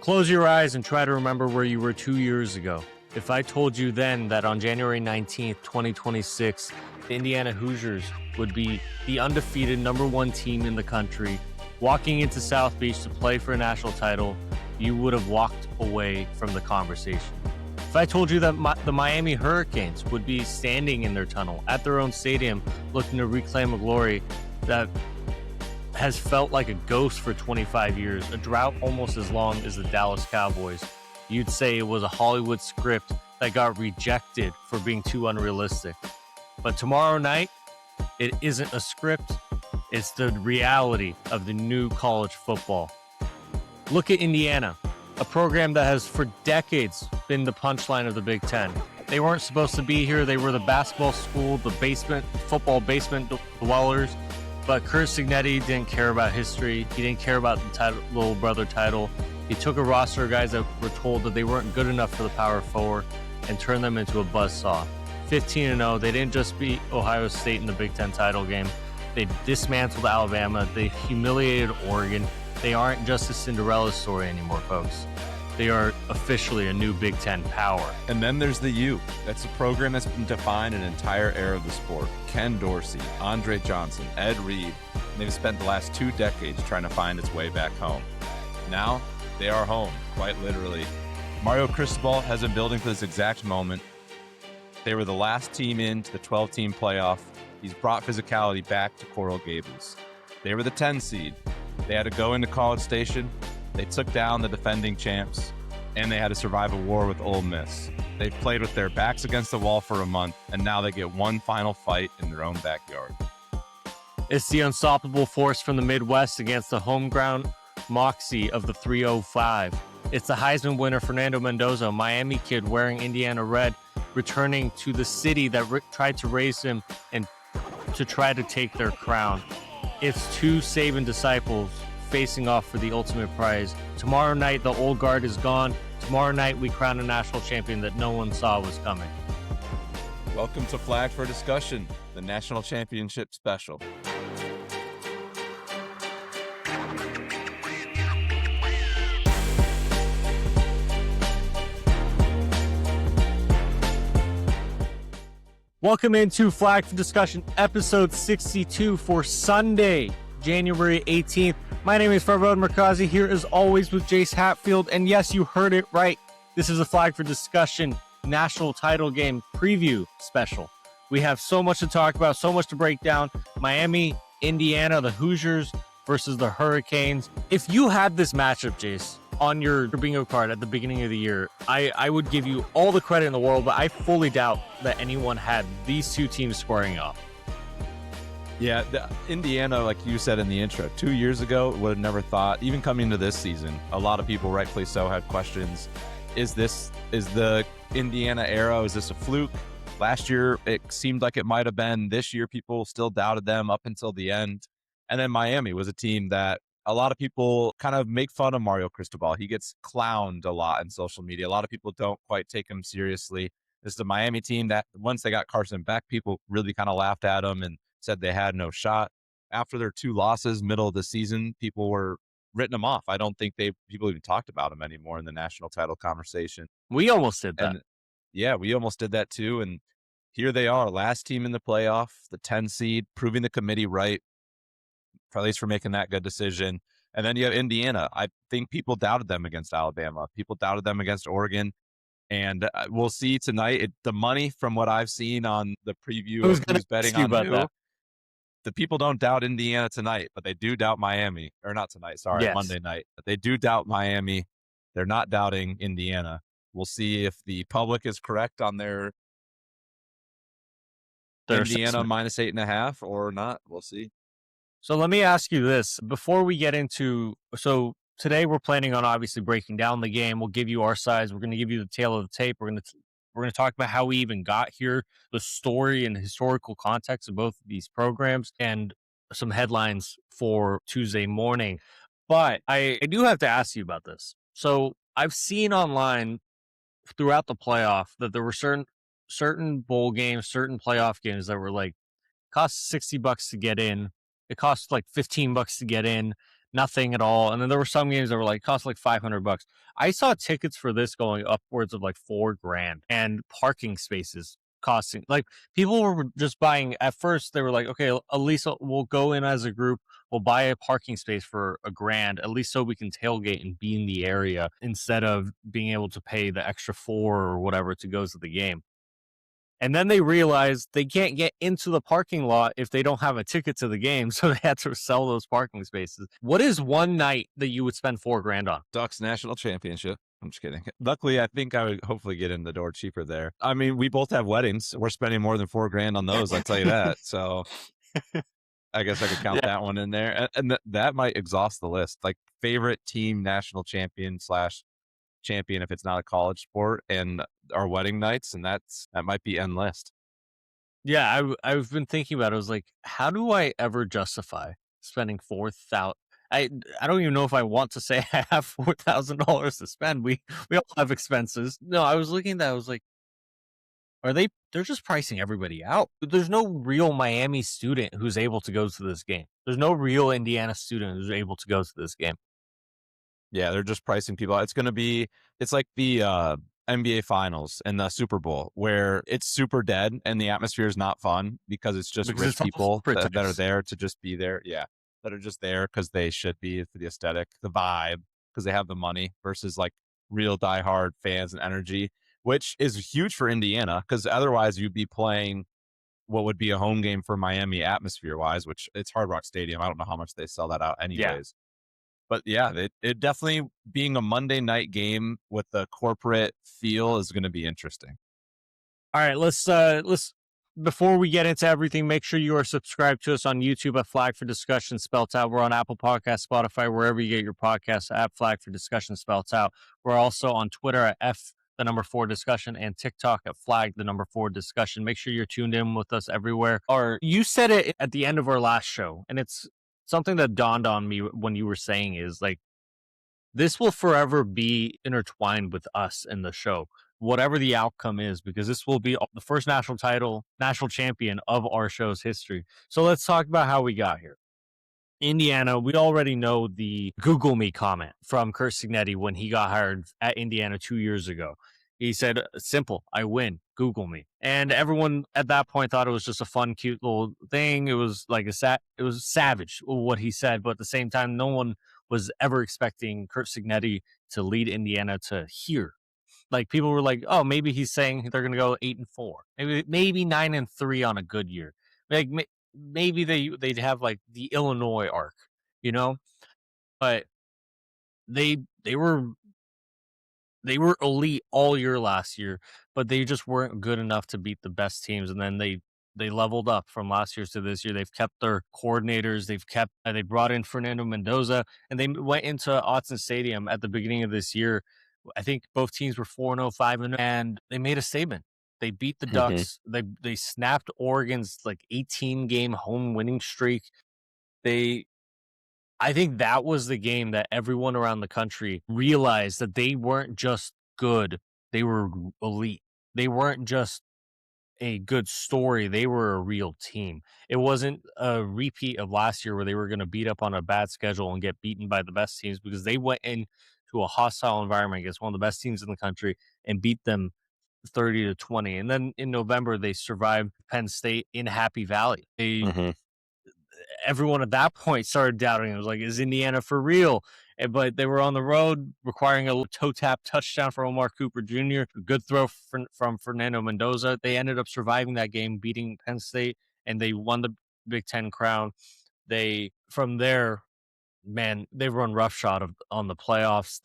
Close your eyes and try to remember where you were 2 years ago. If I told you then that on January 19th, 2026, the Indiana Hoosiers would be the undefeated #1 team in the country, walking into South Beach to play for a national title, you would have walked away from the conversation. If I told you that the Miami Hurricanes would be standing in their tunnel at their own stadium looking to reclaim a glory that has felt like a ghost for 25 years, a drought almost as long as the Dallas Cowboys, you'd say it was a Hollywood script that got rejected for being too unrealistic. But tomorrow night, it isn't a script, it's the reality of the new college football. Look at Indiana, a program that has for decades been the punchline of the Big Ten. They weren't supposed to be here. They were the basketball school, the football basement dwellers. But Curt Cignetti didn't care about history. He didn't care about the little brother title. He took a roster of guys that were told that they weren't good enough for the Power Four and turned them into a buzzsaw. 15-0. They didn't just beat Ohio State in the Big Ten title game. They dismantled Alabama. They humiliated Oregon. They aren't just a Cinderella story anymore, folks. They are officially a new Big Ten power. And then there's the U. That's a program that's defined an entire era of the sport. Ken Dorsey, Andre Johnson, Ed Reed. They've spent the last 2 decades trying to find its way back home. Now, they are home, quite literally. Mario Cristobal has been building for this exact moment. They were the last team into the 12-team playoff. He's brought physicality back to Coral Gables. They were the 10 seed. They had to go into College Station. They took down the defending champs, and they had to survive a war with Ole Miss. They've played with their backs against the wall for a month, and now they get one final fight in their own backyard. It's the unstoppable force from the Midwest against the home ground moxie of the 305. It's the Heisman winner Fernando Mendoza, a Miami kid wearing Indiana red, returning to the city that tried to raise him and to try to take their crown. It's 2 Saban disciples facing off for the ultimate prize. Tomorrow night, the old guard is gone. Tomorrow night, we crown a national champion that no one saw was coming. Welcome to Flag for Discussion, the national championship special. Welcome into Flag for Discussion, episode 62 for Sunday, January 18th. My name is Farvod Merkazi, here as always with Jace Hatfield, and yes, you heard it right. This is a Flag for Discussion national title game preview special. We have so much to talk about, so much to break down. Miami, Indiana, the Hoosiers versus the Hurricanes. If you had this matchup, Jace, on your bingo card at the beginning of the year, I would give you all the credit in the world, but I fully doubt that anyone had these 2 teams squaring off. Yeah, Indiana, like you said in the intro, 2 years ago, would have never thought, even coming into this season, a lot of people, rightfully so, had questions. Is the Indiana era, is this a fluke? Last year, it seemed like it might have been. This year, people still doubted them up until the end. And then Miami was a team that a lot of people kind of make fun of Mario Cristobal. He gets clowned a lot in social media. A lot of people don't quite take him seriously. This is the Miami team that once they got Carson back, people really kind of laughed at him and said they had no shot. After their 2 losses, middle of the season, people were written them off. I don't think people even talked about them anymore in the national title conversation. We almost did that. And yeah, we almost did that too. And here they are, last team in the playoff, the 10 seed, proving the committee right, at least for making that good decision. And then you have Indiana. I think people doubted them against Alabama. People doubted them against Oregon. And we'll see tonight. The money from what I've seen on the preview of who's betting on who, the people don't doubt Indiana tonight, but they do doubt Miami. Or not tonight, sorry, yes. Monday night. But they do doubt Miami. They're not doubting Indiana. We'll see if the public is correct on their Indiana minus 8.5 or not. We'll see. So let me ask you this before we get into. So today we're planning on obviously breaking down the game. We'll give you our sides. We're going to give you the tail of the tape. We're going to talk about how we even got here, the story and historical context of both of these programs, and some headlines for Tuesday morning. But I do have to ask you about this. So I've seen online throughout the playoff that there were certain bowl games, certain playoff games that were like cost $60 to get in. It costs like $15 to get in. nothing at all. And then there were some games that were like cost like $500. I saw tickets for this going upwards of like 4 grand, and parking spaces costing like people were just buying. At first, they were like, okay, at least we'll go in as a group. We'll buy a parking space for $1,000, at least so we can tailgate and be in the area instead of being able to pay the extra 4 or whatever to go to the game. And then they realized they can't get into the parking lot if they don't have a ticket to the game, so they had to sell those parking spaces. What is one night that you would spend 4 grand on? Ducks national championship. I'm just kidding. Luckily, I think I would hopefully get in the door cheaper there. I mean, we both have weddings. We're spending more than 4 grand on those. I'll tell you that. So I guess I could count Yeah. that one in there, and that might exhaust the list. Like favorite team, national champion slash champion if it's not a college sport, and our wedding nights, and that might be end list. Yeah, I've been thinking about it. I was like, how do I ever justify spending 4,000? I don't even know if I want to say I have $4,000 to spend. We all have expenses. No, I was looking at that. I was like, they're just pricing everybody out. There's no real Miami student who's able to go to this game. There's no real Indiana student who's able to go to this game. Yeah, they're just pricing people out. It's like the NBA Finals and the Super Bowl, where it's super dead and the atmosphere is not fun because it's just Because rich it's all people corporate that are types. there to just be there. Yeah, that are just there because they should be, for the aesthetic, the vibe, because they have the money, versus like real diehard fans and energy, which is huge for Indiana, because otherwise you'd be playing what would be a home game for Miami atmosphere wise, which it's Hard Rock Stadium. I don't know how much they sell that out Yeah. anyways. But yeah, it definitely, being a Monday night game with the corporate feel, is going to be interesting. All right, let's before we get into everything, make sure you are subscribed to us on YouTube at Flag for Discussion Spelt Out. We're on Apple Podcasts, Spotify, wherever you get your podcasts at Flag for Discussion Spelt Out. We're also on Twitter at the number 4 discussion, and TikTok at Flag the number 4 discussion. Make sure you're tuned in with us everywhere. Or you said it at the end of our last show, and it's something that dawned on me when you were saying is like this will forever be intertwined with us in the show, whatever the outcome is, because this will be the first national champion of our show's history. So let's talk about how we got here. Indiana, we already know the Google me comment from Kurt Signetti when he got hired at Indiana 2 years ago. He said, simple, I win, Google me. And everyone at that point thought it was just a fun, cute little thing. It was like it was savage what he said, but at the same time, no one was ever expecting Kurt Signetti to lead Indiana to here. Like people were like, oh, maybe he's saying they're gonna go 8-4, maybe 9-3 on a good year. Like maybe they'd have like the Illinois arc, you know. But they they were they were elite all year last year, but they just weren't good enough to beat the best teams. And then they leveled up from last year to this year. They've kept their coordinators. They brought in Fernando Mendoza, and they went into Autzen Stadium at the beginning of this year. I think both teams were 4-0, 5-0, and they made a statement. They beat the Mhm. Ducks. They snapped Oregon's like 18-game home winning streak. They I think that was the game that everyone around the country realized that they weren't just good, they were elite. They weren't just a good story, they were a real team. It wasn't a repeat of last year where they were gonna beat up on a bad schedule and get beaten by the best teams, because they went into a hostile environment against one of the best teams in the country and beat them 30-20. And then in November, they survived Penn State in Happy Valley. Mhm. Everyone at that point started doubting. It was like, is Indiana for real? But they were on the road, requiring a toe tap touchdown from Omar Cooper Jr., a good throw from Fernando Mendoza. They ended up surviving that game, beating Penn State, and they won the Big Ten crown. From there, man, they've run roughshod on the playoffs.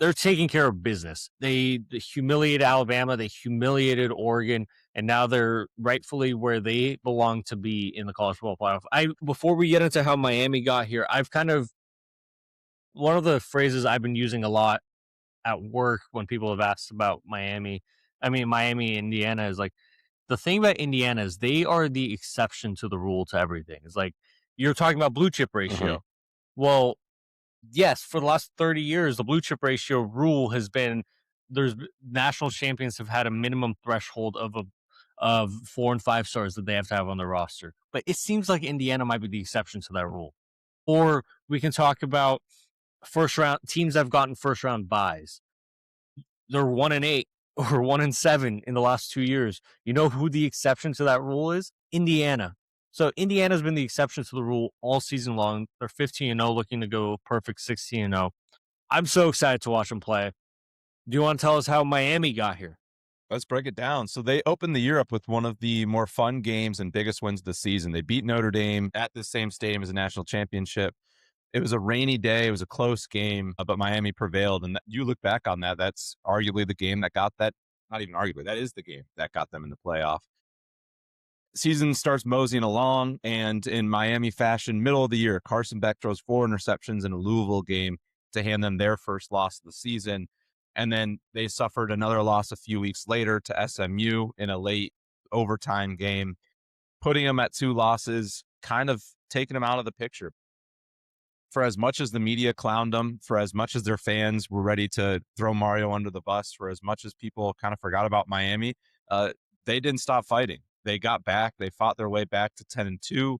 They're taking care of business. They humiliated Alabama, they humiliated Oregon, and now they're rightfully where they belong to be in the college football playoff. I Before we get into how Miami got here, I've kind of one of the phrases I've been using a lot at work when people have asked about Miami, Indiana, is like the thing about Indiana is they are the exception to the rule to everything. It's like you're talking about blue chip Mhm. ratio. Well, yes, for the last 30 years, the blue chip ratio rule has been national champions have had a minimum threshold of 4 and 5 stars that they have to have on their roster. But it seems like Indiana might be the exception to that rule. Or we can talk about first round teams that have gotten first round buys. They're 1-8 or 1-7 in the last 2 years. You know who the exception to that rule is? Indiana. So Indiana's been the exception to the rule all season long. They're 15-0, looking to go perfect 16-0. I'm so excited to watch them play. Do you want to tell us how Miami got here? Let's break it down. So they opened the year up with one of the more fun games and biggest wins of the season. They beat Notre Dame at the same stadium as a national championship. It was a rainy day. It was a close game, but Miami prevailed. And you look back on that, that's arguably the game that got that. Not even arguably, that is the game that got them in the playoff. Season starts moseying along, and in Miami fashion, middle of the year, Carson Beck throws 4 interceptions in a Louisville game to hand them their first loss of the season. And then they suffered another loss a few weeks later to SMU in a late overtime game, putting them at 2 losses, kind of taking them out of the picture. For as much as the media clowned them, for as much as their fans were ready to throw Mario under the bus, for as much as people kind of forgot about Miami, they didn't stop fighting. They got back. They fought their way back to 10-2.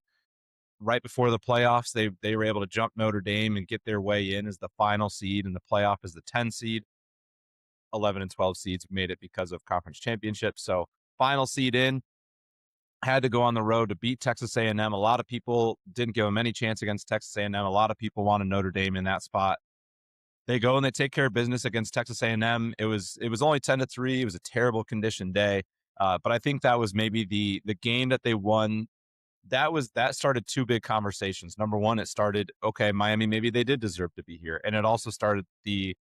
Right before the playoffs, they were able to jump Notre Dame and get their way in as the final seed, and the playoff is the 10 seed. 11 and 12 seeds made it because of conference championships. So final seed in, had to go on the road to beat Texas A&M. A lot of people didn't give them any chance against Texas A&M. A lot of people wanted Notre Dame in that spot. They go and they take care of business against Texas A&M. It was only 10-3. It was a terrible conditioned day. But I think that was maybe the game that they won. That started 2 big conversations. Number one, it started, okay, Miami, maybe they did deserve to be here. And it also started the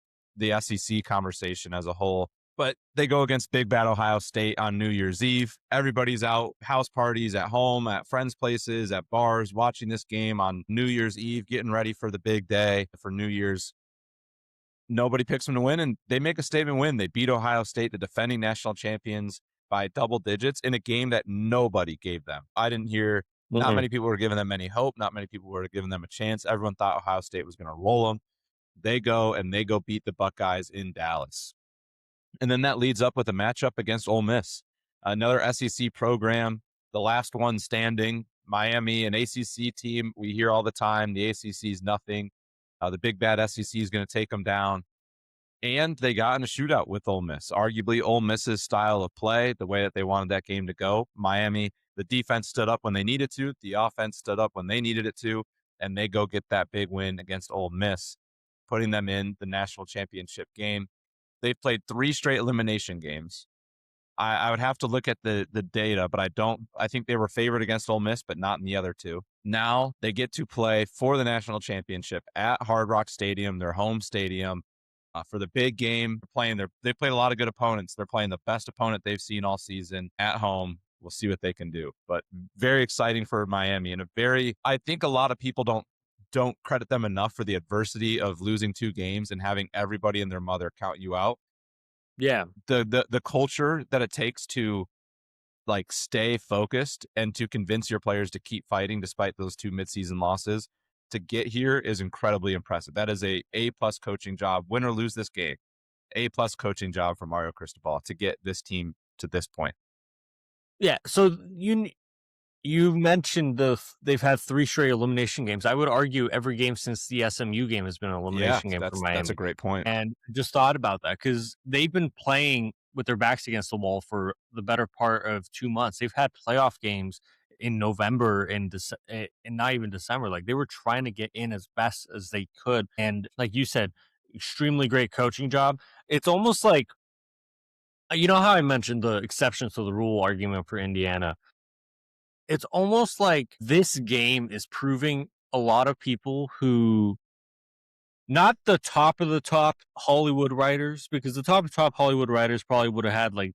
SEC conversation as a whole. But they go against Big Bad Ohio State on New Year's Eve. Everybody's out, house parties, at home, at friends' places, at bars, watching this game on New Year's Eve, getting ready for the big day for New Year's. Nobody picks them to win, and they make a statement win. They beat Ohio State, the defending national champions, by double digits in a game that nobody gave them. I didn't hear, not many people were giving them any hope. Not many people were giving them a chance. Everyone thought Ohio State was going to roll them. They go beat the Buckeyes in Dallas. And then that leads up with a matchup against Ole Miss, another SEC program, the last one standing. Miami, an ACC team. We hear all the time the ACC is nothing. The big bad SEC is going to take them down. And they got in a shootout with Ole Miss. Arguably, Ole Miss's style of play, the way that they wanted that game to go. Miami, the defense stood up when they needed to. The offense stood up when they needed it to. And they go get that big win against Ole Miss, putting them in the national championship game. They've played 3 straight elimination games. I would have to look at the data, but I think they were favored against Ole Miss, but not in the other 2. Now they get to play for the national championship at Hard Rock Stadium, their home stadium, for the big game. They played a lot of good opponents. They're playing the best opponent they've seen all season at home. We'll see what they can do, but very exciting for Miami, and I think a lot of people don't credit them enough for the adversity of losing 2 games and having everybody and their mother count you out. Yeah. The culture that it takes to like stay focused and to convince your players to keep fighting despite those 2 midseason losses to get here is incredibly impressive. That is a A+ coaching job, win or lose this game. A+ coaching job for Mario Cristobal to get this team to this point. Yeah. So you mentioned they've had 3 straight elimination games. I would argue every game since the SMU game has been an elimination game for Miami. That's a great point. And just thought about that because they've been playing with their backs against the wall for the better part of 2 months. They've had playoff games in November and not even December. Like they were trying to get in as best as they could. And like you said, extremely great coaching job. It's almost like, you know how I mentioned the exceptions to the rule argument for Indiana? It's almost like this game is proving a lot of people who, not the top of the top Hollywood writers, because the top of top Hollywood writers probably would have had like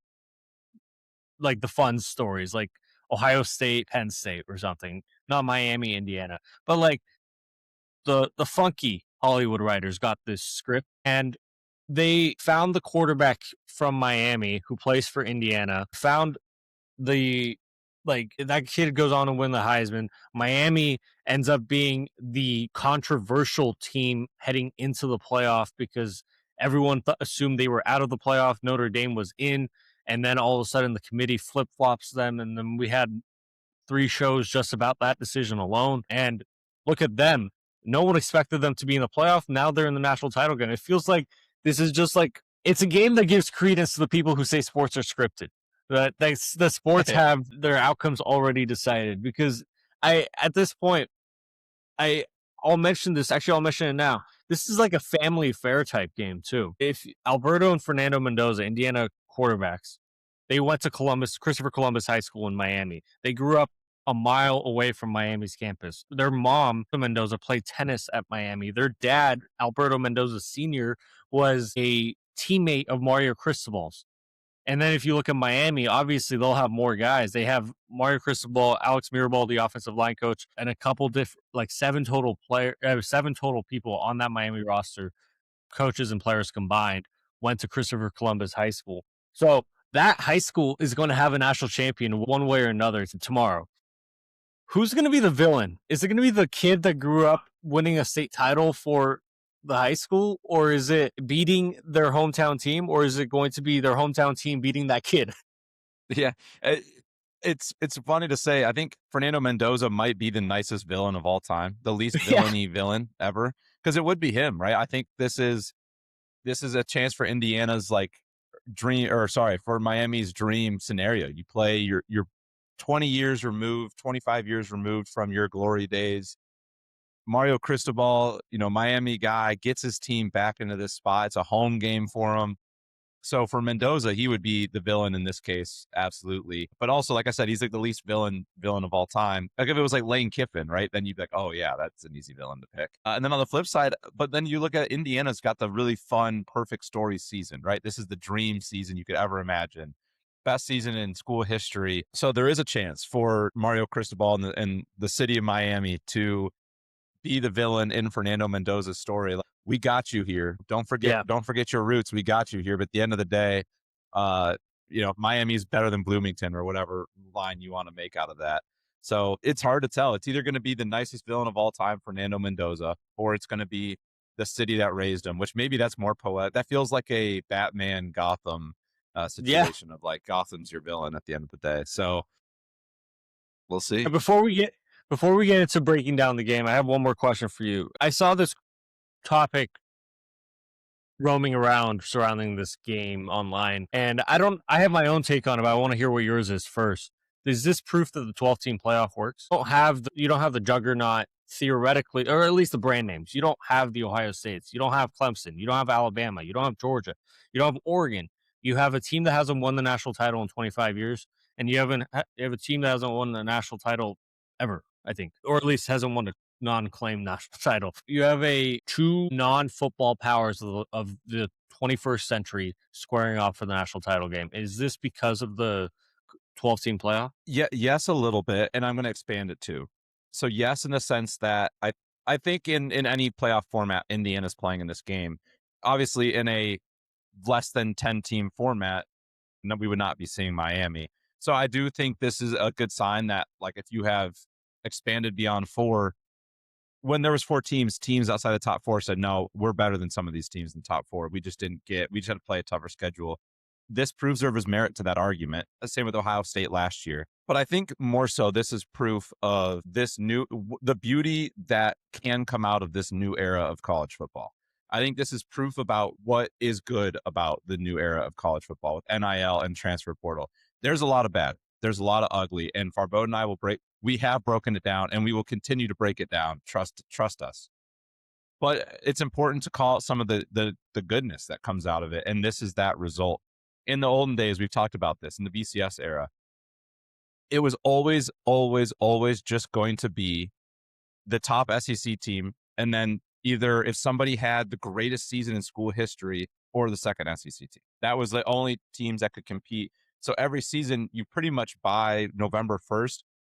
the fun stories, like Ohio State, Penn State or something, not Miami, Indiana, but like the funky Hollywood writers got this script and they found the quarterback from Miami who plays for Indiana, found that kid goes on to win the Heisman. Miami ends up being the controversial team heading into the playoff because everyone assumed they were out of the playoff. Notre Dame was in, and then all of a sudden the committee flip flops them, and then we had 3 shows just about that decision alone. And look at them. No one expected them to be in the playoff. Now they're in the national title game. It feels like this is just like it's a game that gives credence to the people who say sports are scripted. That the sports have their outcomes already decided. Because at this point, I I'll mention this. Actually, I'll mention it now. This is like a family affair type game too. If Alberto and Fernando Mendoza, Indiana quarterbacks, they went to Christopher Columbus High School in Miami. They grew up a mile away from Miami's campus. Their mom, Mendoza, played tennis at Miami. Their dad, Alberto Mendoza Sr., was a teammate of Mario Cristobal's. And then if you look at Miami, obviously they'll have more guys. They have Mario Cristobal, Alex Mirabal, the offensive line coach, and a couple different, like seven total people on that Miami roster, coaches and players combined, went to Christopher Columbus High School. So that high school is going to have a national champion one way or another tomorrow. Who's going to be the villain? Is it going to be the kid that grew up winning a state title for the high school, or is it beating their hometown team, or is it going to be their hometown team beating that kid? Yeah, it's funny to say. I think Fernando Mendoza might be the nicest villain of all time, the least villainy villain ever, because it would be him, right? I think this is a chance for Indiana's for Miami's dream scenario. You play you're 20 years removed, 25 years removed from your glory days. Mario Cristobal, Miami guy, gets his team back into this spot. It's a home game for him. So for Mendoza, he would be the villain in this case, absolutely. But also, like I said, he's like the least villain of all time. Like if it was like Lane Kiffin, right? Then you'd be like, oh yeah, that's an easy villain to pick. And then on the flip side, but then you look at Indiana's got the really fun, perfect story season, right? This is the dream season you could ever imagine. Best season in school history. So there is a chance for Mario Cristobal and the city of Miami to be the villain in Fernando Mendoza's story. Like, we got you here. Don't forget your roots. We got you here. But at the end of the day, Miami's better than Bloomington, or whatever line you want to make out of that. So it's hard to tell. It's either going to be the nicest villain of all time, Fernando Mendoza, or it's going to be the city that raised him, which maybe that's more poetic. That feels like a Batman Gotham situation of like Gotham's your villain at the end of the day. So we'll see. And before we get into breaking down the game, I have one more question for you. I saw this topic roaming around surrounding this game online, and I have my own take on it, but I want to hear what yours is first. Is this proof that the 12-team playoff works? You don't have the juggernaut theoretically, or at least the brand names. You don't have the Ohio States. You don't have Clemson. You don't have Alabama. You don't have Georgia. You don't have Oregon. You have a team that hasn't won the national title in 25 years, and you have a team that hasn't won the national title ever, I think, or at least hasn't won a non-claimed national title. You have two non-football powers of the 21st century squaring off for the national title game. Is this because of the 12-team playoff? Yeah, yes, a little bit, and I'm going to expand it too. So yes, in the sense that I think in any playoff format, Indiana's playing in this game. Obviously, in a less than 10-team format, no, we would not be seeing Miami. So I do think this is a good sign that, like, if you have expanded beyond 4, when there was 4 teams outside the top 4 said, no, we're better than some of these teams in the top 4. We just had to play a tougher schedule. This proves there was merit to that argument. The same with Ohio State last year. But I think more so, this is proof of the beauty that can come out of this new era of college football. I think this is proof about what is good about the new era of college football with NIL and transfer portal. There's a lot of bad. There's a lot of ugly. And Farbo and I we have broken it down, and we will continue to break it down. Trust us. But it's important to call out some of the goodness that comes out of it. And this is that result. In the olden days, we've talked about this, in the BCS era, it was always, always, always just going to be the top SEC team. And then either if somebody had the greatest season in school history, or the second SEC team. That was the only teams that could compete. So every season, you pretty much by November 1st,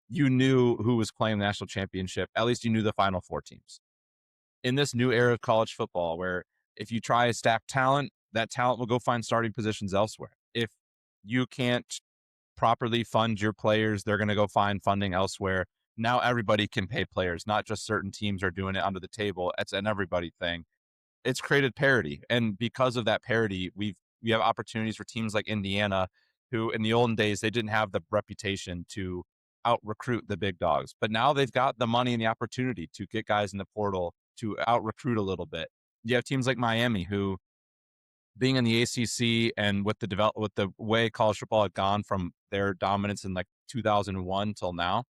you knew who was playing the national championship. At least you knew the final 4 teams. In this new era of college football, where if you try to stack talent, that talent will go find starting positions elsewhere. If you can't properly fund your players, they're going to go find funding elsewhere. Now everybody can pay players, not just certain teams are doing it under the table. It's an everybody thing. It's created parity. And because of that parity, we have opportunities for teams like Indiana, who in the olden days, they didn't have the reputation to out recruit the big dogs. But now they've got the money and the opportunity to get guys in the portal to out recruit a little bit. You have teams like Miami who, being in the ACC and with the way college football had gone from their dominance in like 2001 till now,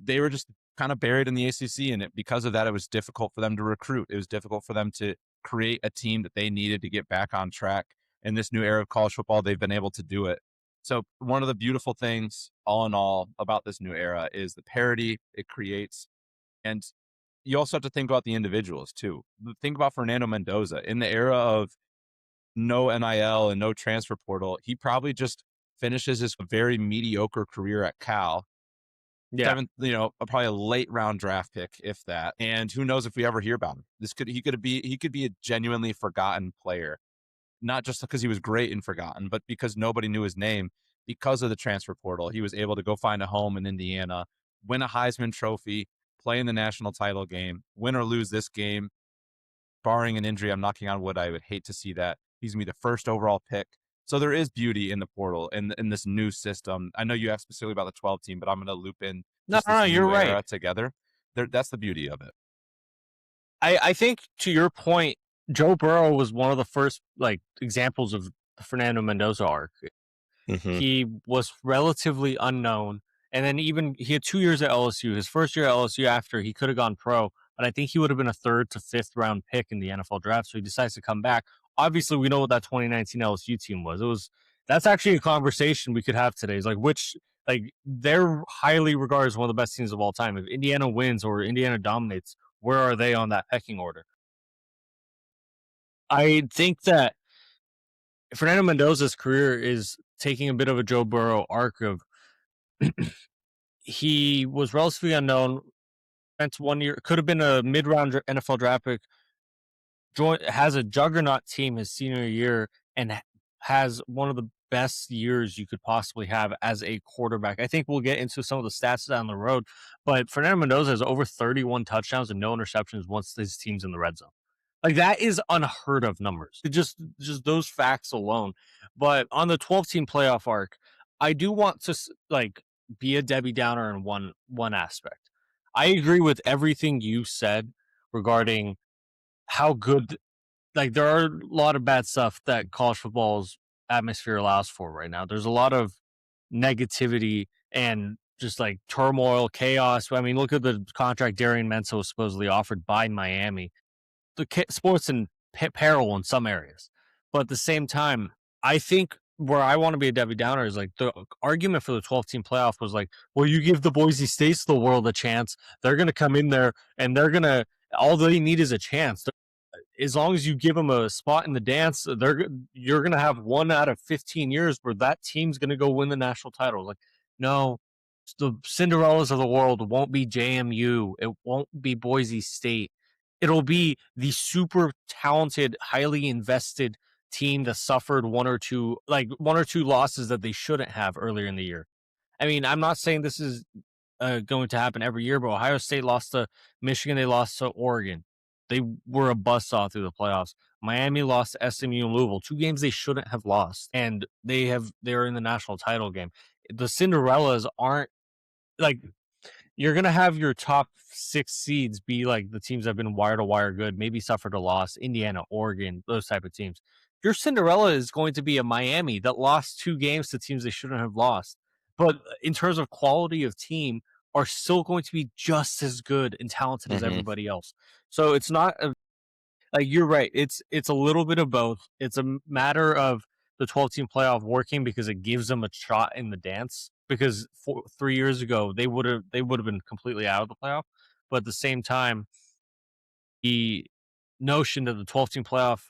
they were just kind of buried in the ACC, and because of that, it was difficult for them to recruit. It was difficult for them to create a team that they needed to get back on track. In this new era of college football, they've been able to do it. So one of the beautiful things, all in all, about this new era is the parity it creates. And you also have to think about the individuals too. Think about Fernando Mendoza. In the era of no NIL and no transfer portal, he probably just finishes his very mediocre career at Cal. Yeah. Seventh, probably a late round draft pick, if that. And who knows if we ever hear about him. He could be a genuinely forgotten player, not just because he was great and forgotten, but because nobody knew his name. Because of the transfer portal, he was able to go find a home in Indiana, win a Heisman Trophy, play in the national title game, win or lose this game, barring an injury. I'm knocking on wood. I would hate to see that. He's going to be the first overall pick. So there is beauty in the portal and in this new system. I know you asked specifically about the 12 team, but I'm going to loop in just this You're new era right. together. That's the beauty of it. I think, to your point, Joe Burrow was one of the first examples of the Fernando Mendoza arc. Mm-hmm. He was relatively unknown, and then he had 2 years at LSU. His first year at LSU, after he could have gone pro, but I think he would have been a 3rd to 5th round pick in the NFL draft. So he decides to come back. Obviously, we know what that 2019 LSU team was. That's actually a conversation we could have today. Is they're highly regarded as one of the best teams of all time. If Indiana wins or Indiana dominates, where are they on that pecking order? I think that Fernando Mendoza's career is taking a bit of a Joe Burrow arc of he was relatively unknown, spent 1 year, could have been a mid-round NFL draft pick, has a juggernaut team his senior year, and has one of the best years you could possibly have as a quarterback. I think we'll get into some of the stats down the road, but Fernando Mendoza has over 31 touchdowns and no interceptions once his team's in the red zone. That is unheard of numbers. Just those facts alone. But on the 12-team playoff arc, I do want to be a Debbie Downer in one aspect. I agree with everything you said regarding how good. There are a lot of bad stuff that college football's atmosphere allows for right now. There's a lot of negativity and just turmoil, chaos. I mean, look at the contract Darian Menso was supposedly offered by Miami. The sports in peril in some areas, but at the same time, I think where I want to be a Debbie Downer is the argument for the 12-team playoff was well, you give the Boise States the world a chance. They're going to come in there and all they need is a chance. As long as you give them a spot in the dance, you're going to have 1 out of 15 years where that team's going to go win the national title. No, the Cinderellas of the world won't be JMU. It won't be Boise State. It'll be the super talented, highly invested team that suffered one or two losses that they shouldn't have earlier in the year. I mean, I'm not saying this is going to happen every year, but Ohio State lost to Michigan. They lost to Oregon. They were a buzzsaw through the playoffs. Miami lost to SMU and Louisville, 2 games they shouldn't have lost, and they're in the national title game. The Cinderellas aren't you're going to have your top 6 seeds be the teams that have been wire to wire good, maybe suffered a loss, Indiana, Oregon, those type of teams. Your Cinderella is going to be a Miami that lost 2 games to teams they shouldn't have lost. But in terms of quality of team, are still going to be just as good and talented as everybody else. So it's not you're right. It's a little bit of both. It's a matter of the 12-team playoff working because it gives them a shot in the dance. Because 3 years ago they would have been completely out of the playoff. But at the same time, the notion of the 12-team playoff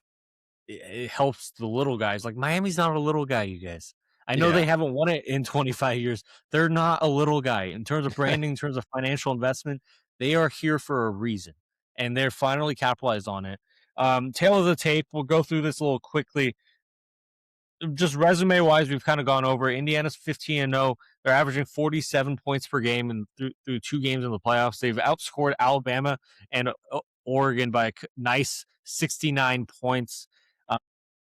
it helps the little guys. Miami's not a little guy, you guys. I know they haven't won it in 25 years. They're not a little guy in terms of branding, in terms of financial investment. They are here for a reason, and they're finally capitalized on it. Tail of the tape. We'll go through this a little quickly. Just resume wise, we've kind of gone over. Indiana's 15-0. They're averaging 47 points per game and through 2 games in the playoffs. They've outscored Alabama and Oregon by a nice 69 points.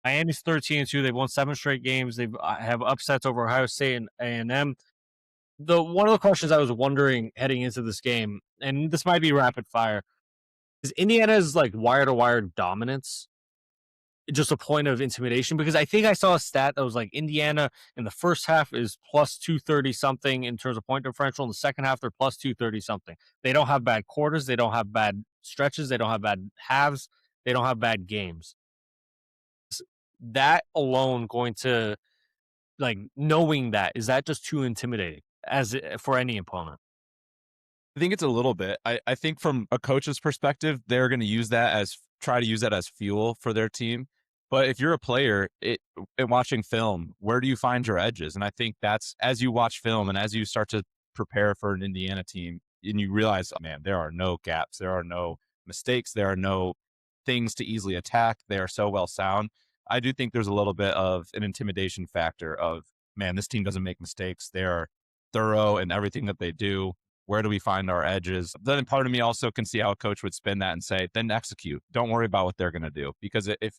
Miami's 13-2. They've won 7 straight games. They have upsets over Ohio State and A&M. the one of the questions I was wondering heading into this game, and this might be rapid fire, is Indiana's like wire to wire dominance just a point of intimidation? Because I think I saw a stat that was like Indiana in the first half is plus 230 something in terms of point differential. In the second half, they're plus 230 something. They don't have bad quarters. They don't have bad stretches. They don't have bad halves. They don't have bad games. That alone going to like knowing that, is that just too intimidating for any opponent? I think it's a little bit. I think from a coach's perspective, they're going to use that as try to use that as fuel for their team. But if you're a player and watching film, where do you find your edges? And I think that's as you watch film and as you start to prepare for an Indiana team, and you realize, oh, man, there are no gaps, there are no mistakes, there are no things to easily attack. They are so well sound. I do think there's a little bit of an intimidation factor of, man, this team doesn't make mistakes. They're thorough in everything that they do. Where do we find our edges? Then part of me also can see how a coach would spin that and say, then execute. Don't worry about what they're going to do, because if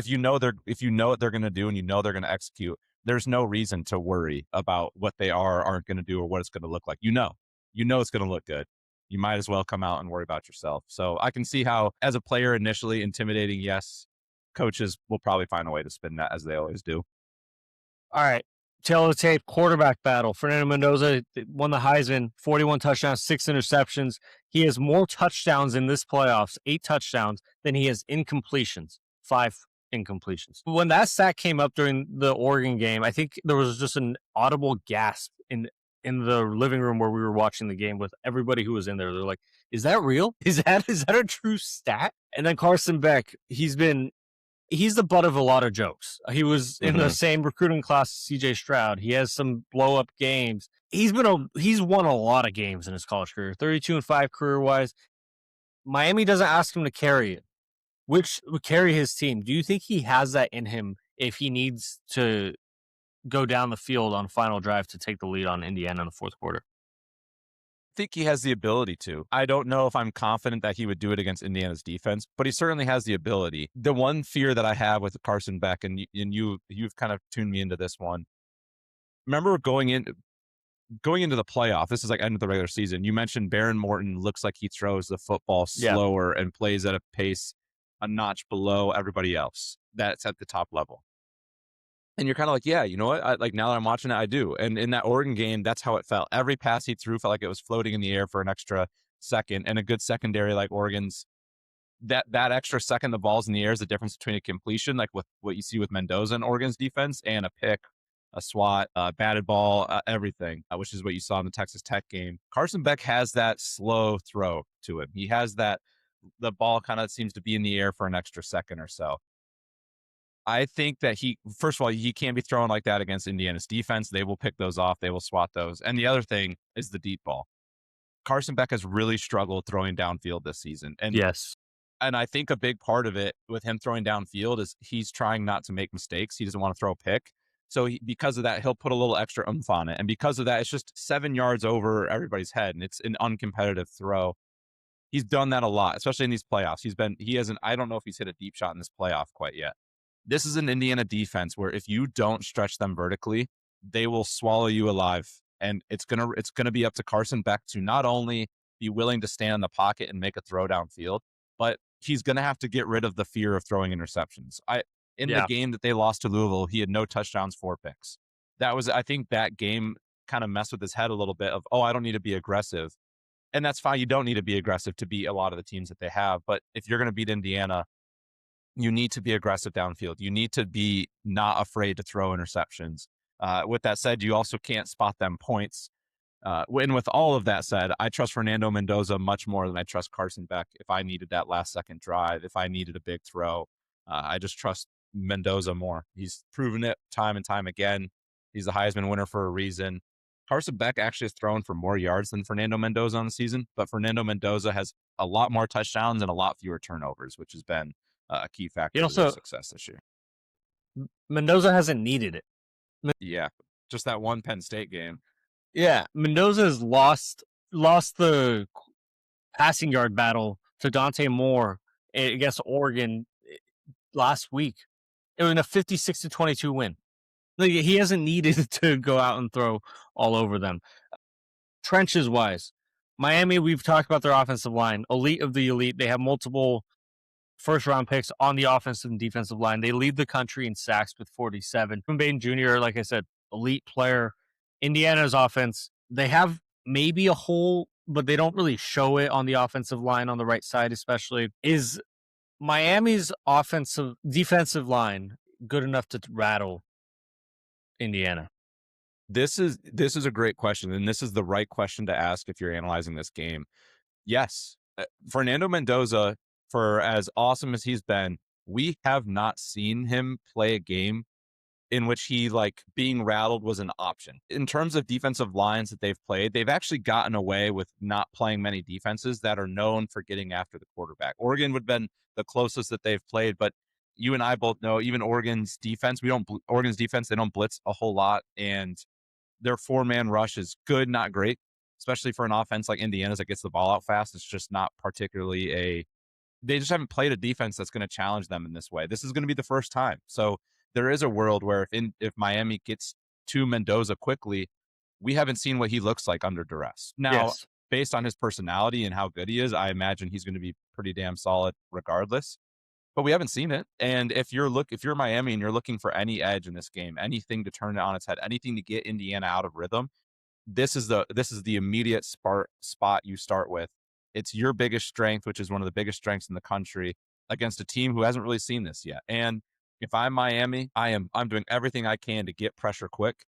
you know what they're going to do and you know they're going to execute, there's no reason to worry about what they aren't going to do or what it's going to look like. You know it's going to look good. You might as well come out and worry about yourself. So I can see how, as a player, initially intimidating, yes, coaches will probably find a way to spin that as they always do. All right. Tail of the tape, quarterback battle. Fernando Mendoza won the Heisman, 41 touchdowns, 6 interceptions. He has more touchdowns in this playoffs, 8 touchdowns, than he has incompletions, 5 incompletions. When that stat came up during the Oregon game, I think there was just an audible gasp in the living room where we were watching the game with everybody who was in there. They're like, is that real? Is that a true stat? And then Carson Beck, he's the butt of a lot of jokes. He was in the same recruiting class as CJ Stroud. He has some blow up games. He's won a lot of games in his college career, 32-5 career wise. Miami doesn't ask him to carry it, which would carry his team. Do you think he has that in him if he needs to go down the field on final drive to take the lead on Indiana in the fourth quarter? Think he has the ability to. I don't know if I'm confident that he would do it against Indiana's defense, but he certainly has the ability. The one fear that I have with Carson Beck, and you've kind of tuned me into this one. Remember going into the playoff, this is like end of the regular season. You mentioned Baron Morton looks like he throws the football slower and plays at a pace a notch below everybody else that's at the top level. And you're kind of like, yeah, you know what? Like now that I'm watching it, I do. And in that Oregon game, that's how it felt. Every pass he threw felt like it was floating in the air for an extra second. And a good secondary like Oregon's, that extra second the ball's in the air is the difference between a completion, like with what you see with Mendoza and Oregon's defense, and a pick, a swat, a batted ball, everything, which is what you saw in the Texas Tech game. Carson Beck has that slow throw to him. He has that, the ball kind of seems to be in the air for an extra second or so. I think that first of all, he can't be throwing like that against Indiana's defense. They will pick those off. They will swat those. And the other thing is the deep ball. Carson Beck has really struggled throwing downfield this season. And yes. And I think a big part of it with him throwing downfield is he's trying not to make mistakes. He doesn't want to throw a pick. So because of that, he'll put a little extra oomph on it. And because of that, it's just 7 yards over everybody's head. And it's an uncompetitive throw. He's done that a lot, especially in these playoffs. I don't know if he's hit a deep shot in this playoff quite yet. This is an Indiana defense where if you don't stretch them vertically, they will swallow you alive. And it's gonna be up to Carson Beck to not only be willing to stand in the pocket and make a throw downfield, but he's gonna have to get rid of the fear of throwing interceptions. The game that they lost to Louisville, he had no touchdowns, 4 picks. I think that game kind of messed with his head a little bit of, I don't need to be aggressive. And that's fine. You don't need to be aggressive to beat a lot of the teams that they have. But if you're going to beat Indiana, you need to be aggressive downfield. You need to be not afraid to throw interceptions. With that said, you also can't spot them points. And with all of that said, I trust Fernando Mendoza much more than I trust Carson Beck. If I needed that last second drive, if I needed a big throw, I just trust Mendoza more. He's proven it time and time again. He's the Heisman winner for a reason. Carson Beck actually has thrown for more yards than Fernando Mendoza on the season, but Fernando Mendoza has a lot more touchdowns and a lot fewer turnovers, which has been a key factor to their success this year. Mendoza hasn't needed it. Yeah, just that one Penn State game. Yeah, Mendoza has lost the passing yard battle to Dante Moore against Oregon last week. It was a 56-22 win. Like, he hasn't needed to go out and throw all over them. Trenches wise, Miami, we've talked about their offensive line, elite of the elite. They have multiple first round picks on the offensive and defensive line. They lead the country in sacks with 47. From Bain Jr., like I said, elite player. Indiana's offense, they have maybe a hole, but they don't really show it on the offensive line on the right side, especially. Is Miami's defensive line good enough to rattle Indiana? This is a great question, and this is the right question to ask if you're analyzing this game. Yes, Fernando Mendoza, for as awesome as he's been, we have not seen him play a game in which he like being rattled was an option. In terms of defensive lines that they've played, they've actually gotten away with not playing many defenses that are known for getting after the quarterback. Oregon would have been the closest that they've played, but you and I both know even Oregon's defense, they don't blitz a whole lot, and their 4-man rush is good, not great, especially for an offense like Indiana's that gets the ball out fast. It's just not particularly they just haven't played a defense that's going to challenge them in this way. This is going to be the first time. So there is a world where if Miami gets to Mendoza quickly, we haven't seen what he looks like under duress. Now, Yes. based on his personality and how good he is, I imagine he's going to be pretty damn solid regardless. But we haven't seen it. And if you're Miami and you're looking for any edge in this game, anything to turn it on its head, anything to get Indiana out of rhythm, this is the immediate spot you start with. It's your biggest strength, which is one of the biggest strengths in the country, against a team who hasn't really seen this yet. And if I'm Miami, I'm doing everything I can to get pressure quick.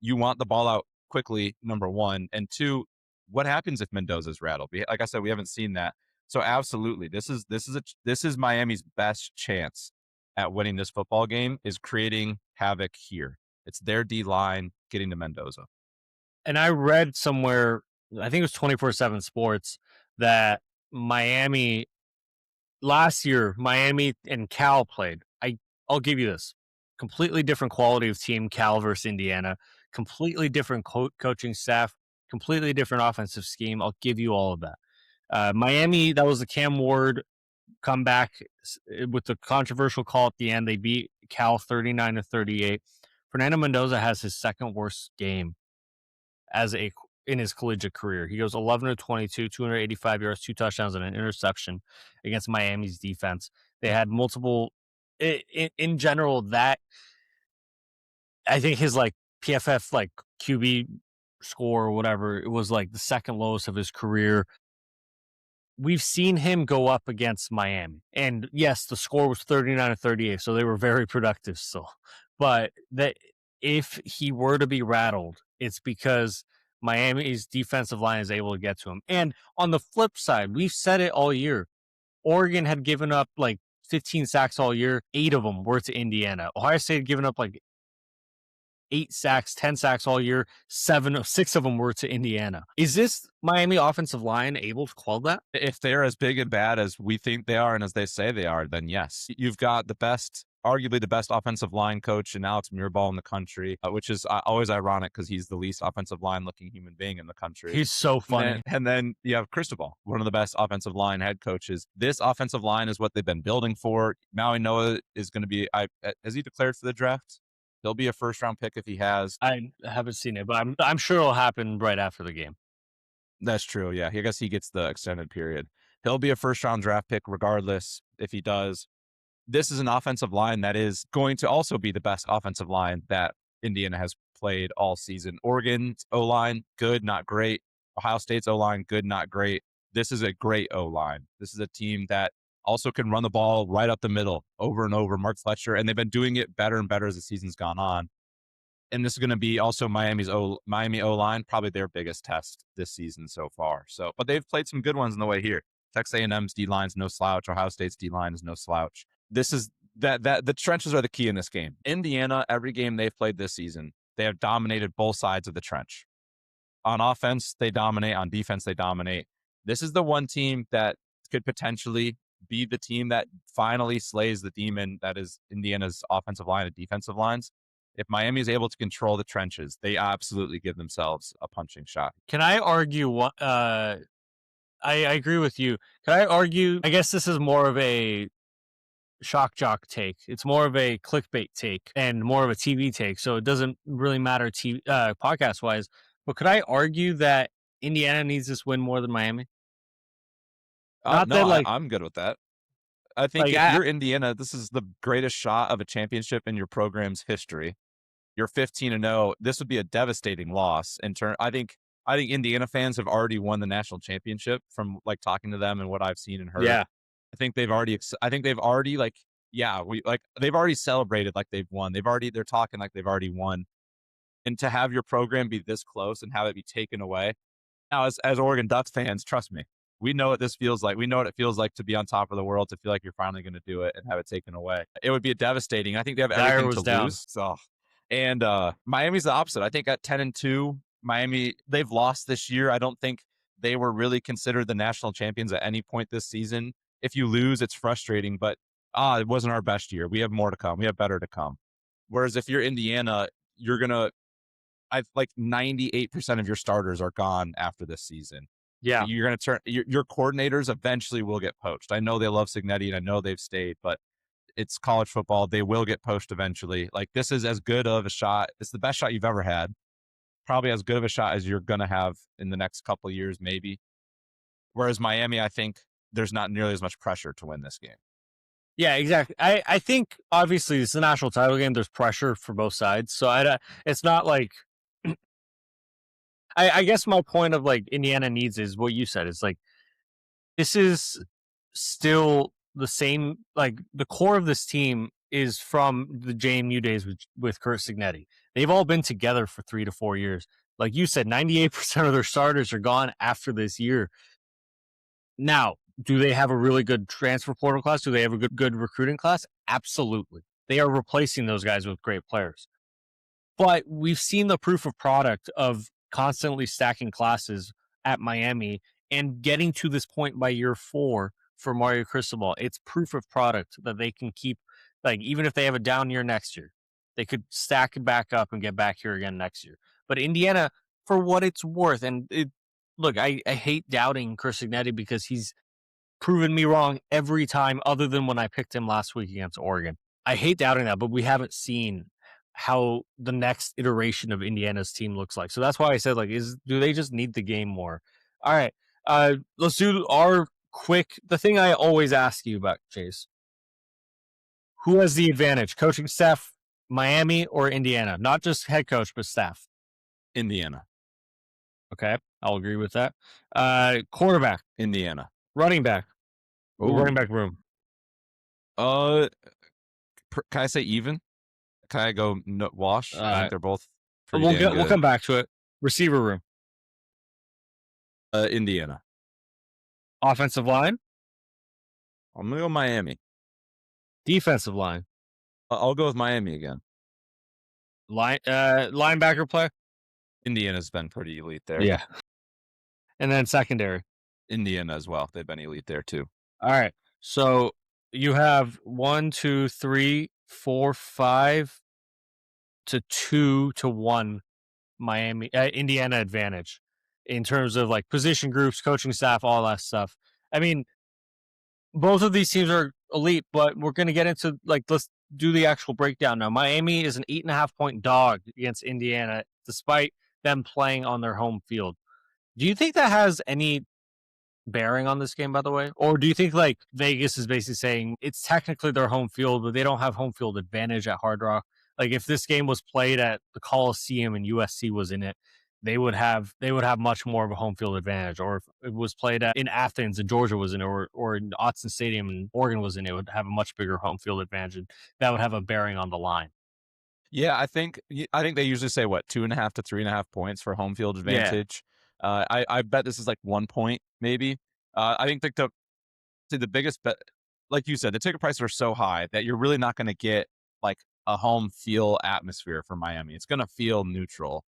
You want the ball out quickly, number one, and two, what happens if Mendoza's rattled? Like I said, we haven't seen that. So absolutely, this is Miami's best chance at winning this football game, is creating havoc here. It's their D line getting to Mendoza. And I read somewhere, I think it was 24/7 Sports, that last year, Miami and Cal played. I'll give you this. Completely different quality of team, Cal versus Indiana. Completely different coaching staff. Completely different offensive scheme. I'll give you all of that. Miami, that was the Cam Ward comeback with the controversial call at the end. They beat Cal 39-38. Fernando Mendoza has his second worst game in his collegiate career. He goes 11-22, 285 yards, 2 touchdowns, and an interception against Miami's defense. They had multiple in general. That I think his like PFF like QB score or whatever, it was like the second lowest of his career. We've seen him go up against Miami, and yes, the score was 39-38, so they were very productive still. But that if he were to be rattled, it's because Miami's defensive line is able to get to him. And on the flip side, we've said it all year. Oregon had given up like 15 sacks all year. 8 of them were to Indiana. Ohio State had given up like 8 sacks, 10 sacks all year. 6 of them were to Indiana. Is this Miami offensive line able to quell that? If they're as big and bad as we think they are and as they say they are, then yes. You've got arguably the best offensive line coach in Alex Mirabal in the country, which is always ironic because he's the least offensive line looking human being in the country. He's so funny. And then you have Cristobal, one of the best offensive line head coaches. This offensive line is what they've been building for. Maui Noah is going to be, has he declared for the draft? He'll be a first-round pick if he has. I haven't seen it, but I'm sure it'll happen right after the game. That's true, yeah. I guess he gets the extended period. He'll be a first-round draft pick regardless if he does. This is an offensive line that is going to also be the best offensive line that Indiana has played all season. Oregon's O-line, good, not great. Ohio State's O-line, good, not great. This is a great O-line. This is a team that also can run the ball right up the middle over and over. Mark Fletcher, and they've been doing it better and better as the season's gone on. And this is going to be also Miami O-line, probably their biggest test this season so far. So, but they've played some good ones on the way here. Texas A&M's D-line's no slouch. Ohio State's D-line is no slouch. This is that the trenches are the key in this game. Indiana, every game they've played this season, they have dominated both sides of the trench. On offense, they dominate. On defense, they dominate. This is the one team that could potentially be the team that finally slays the demon that is Indiana's offensive line and defensive lines. If Miami is able to control the trenches, they absolutely give themselves a punching shot. Can I argue? I agree with you. Can I argue? I guess this is more of a shock jock take. It's more of a clickbait take and more of a TV take. So it doesn't really matter podcast wise. But could I argue that Indiana needs this win more than Miami? Not No, that I'm good with that. I think like if I, you're Indiana, this is the greatest shot of a championship in your program's history. You're 15-0. This would be a devastating loss in turn. I think Indiana fans have already won the national championship from like talking to them and what I've seen and heard. yeah, I think they've already like yeah, they've already celebrated like they've won. They're talking like they've already won. And to have your program be this close and have it be taken away. Now as Oregon Ducks fans, trust me, we know what this feels like. We know what it feels like to be on top of the world, to feel like you're finally going to do it and have it taken away. It would be devastating. I think they have Dyer everything to was down. lose. So, and Miami's the opposite. I think at 10-2, Miami, they've lost this year. I don't think they were really considered the national champions at any point this season. If you lose, it's frustrating, but it wasn't our best year. We have more to come. We have better to come. Whereas if you're Indiana, you're gonna I've like 98% of your starters are gone after this season. Yeah. You're going to turn your coordinators eventually will get poached. I know they love Cignetti and I know they've stayed, but it's college football. They will get poached eventually. Like this is as good of a shot. It's the best shot you've ever had. Probably as good of a shot as you're going to have in the next couple of years, maybe. Whereas Miami, I think there's not nearly as much pressure to win this game. Yeah, exactly. I think obviously it's a national title game. There's pressure for both sides. So it's not like I guess my point of like Indiana needs is what you said. It's like this is still the same. Like the core of this team is from the JMU days with Kurt Cignetti. They've all been together for 3 to 4 years. Like you said, 98% of their starters are gone after this year. Now, do they have a really good transfer portal class? Do they have a good recruiting class? Absolutely. They are replacing those guys with great players. But we've seen the proof of product of constantly stacking classes at Miami and getting to this point by year 4 for Mario Cristobal. It's proof of product that they can keep, like, even if they have a down year next year, they could stack it back up and get back here again next year. But Indiana, for what it's worth, look, I hate doubting Chris Cignetti because he's proven me wrong every time other than when I picked him last week against Oregon. I hate doubting that, but we haven't seen how the next iteration of Indiana's team looks like. So that's why I said, like, do they just need the game more? All right. Let's do our the thing I always ask you about, Chase. Who has the advantage? Coaching staff, Miami or Indiana? Not just head coach, but staff. Indiana. Okay. I'll agree with that. Quarterback. Indiana. Running back. Ooh. Running back room. Can I say even? Can I go wash? I think they're both pretty we'll come back to it. Receiver room. Indiana. Offensive line. I'm going to go Miami. Defensive line. I'll go with Miami again. Linebacker play. Indiana's been pretty elite there. Yeah. And then secondary. Indiana as well. They've been elite there too. All right. So you have 1, 2, 3, 4, 5 to 2 to 1 Miami, Indiana advantage in terms of like position groups, coaching staff, all that stuff. I mean, both of these teams are elite, but we're going to get into like, let's do the actual breakdown now. Miami is an 8.5-point dog against Indiana, despite them playing on their home field. Do you think that has any bearing on this game, by the way? Or do you think like Vegas is basically saying it's technically their home field, but they don't have home field advantage at Hard Rock? Like if this game was played at the Coliseum and USC was in it, they would have much more of a home field advantage. Or if it was played in Athens and Georgia was in it, or in Autzen Stadium and Oregon was in it, would have a much bigger home field advantage. And that would have a bearing on the line. Yeah, I think they usually say what 2.5 to 3.5 points for home field advantage. Yeah. I bet this is like 1 point maybe. I think the biggest bet, like you said, the ticket prices are so high that you're really not going to get like a home feel atmosphere for Miami. It's going to feel neutral.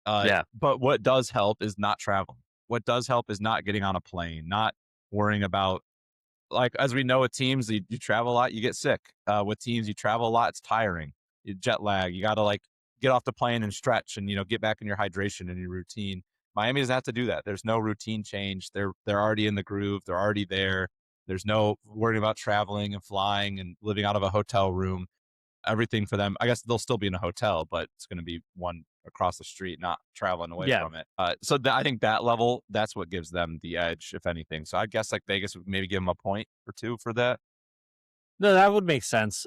But what does help is not traveling. What does help is not getting on a plane, not worrying about, like, as we know with teams, you travel a lot, you get sick. With teams, you travel a lot, it's tiring. You jet lag. You got to like get off the plane and stretch and, get back in your hydration and your routine. Miami doesn't have to do that. There's no routine change. They're already in the groove. They're already there. There's no worrying about traveling and flying and living out of a hotel room. Everything for them, I guess they'll still be in a hotel, but it's going to be one across the street, not traveling away Yeah. from it. I think that level, that's what gives them the edge, if anything. So I guess like Vegas would maybe give them a point or two for that. No, that would make sense.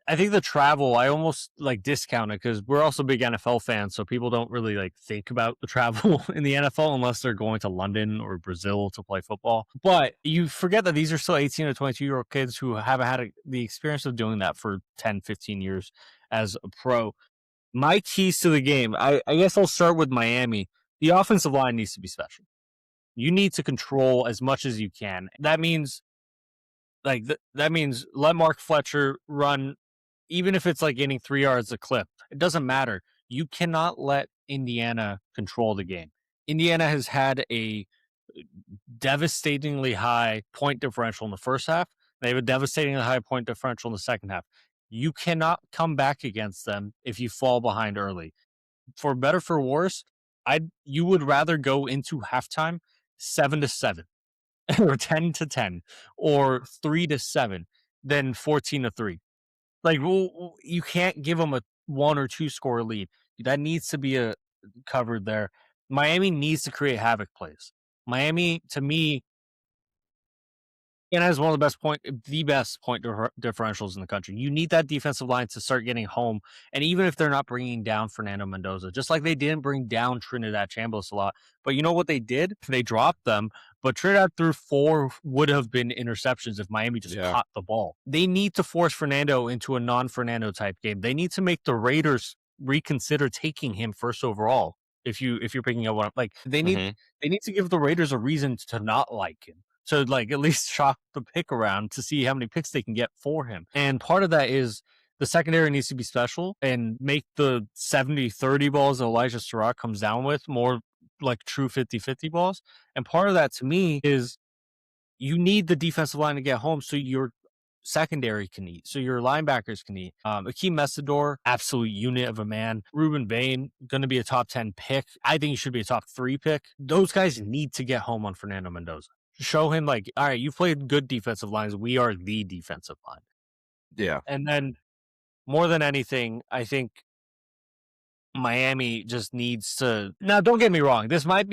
I think the travel I almost like discount it because we're also big NFL fans, so people don't really like think about the travel in the NFL unless they're going to London or Brazil to play football. But you forget that these are still 18 to 22-year-old kids who haven't had the experience of doing that for 10, 15 years as a pro. My keys to the game, I guess I'll start with Miami. The offensive line needs to be special. You need to control as much as you can. That means that means let Mark Fletcher run, even if it's like getting 3 yards a clip. It doesn't matter. You cannot let Indiana control the game. Indiana has had a devastatingly high point differential in the first half. They have a devastatingly high point differential in the second half. You cannot come back against them if you fall behind early. For better for worse, you would rather go into halftime 7-7 or 10-10 or 3-7 than 14-3. Like, well, you can't give them a 1 or 2 score lead. That needs to be covered there. Miami needs to create havoc plays. Miami, to me, and has one of the best point differentials in the country. You need that defensive line to start getting home, and even if they're not bringing down Fernando Mendoza, just like they didn't bring down Trinidad Chambliss a lot, but you know what they did? They dropped them. But Trinidad threw 4 would have been interceptions if Miami just Yeah. caught the ball. They need to force Fernando into a non-Fernando type game. They need to make the Raiders reconsider taking him first overall. If you're picking up one, like they need to give the Raiders a reason to not like him. So like at least shop the pick around to see how many picks they can get for him. And part of that is the secondary needs to be special and make the 70-30 balls that Elijah Surratt comes down with more like true 50-50 balls. And part of that to me is you need the defensive line to get home so your secondary can eat, so your linebackers can eat. Akeem Messidor, absolute unit of a man. Ruben Bain, going to be a top 10 pick. I think he should be a top 3 pick. Those guys need to get home on Fernando Mendoza. Show him like, all right, you've played good defensive lines. We are the defensive line. Yeah. And then more than anything, I think Miami just needs to. Now, don't get me wrong. This might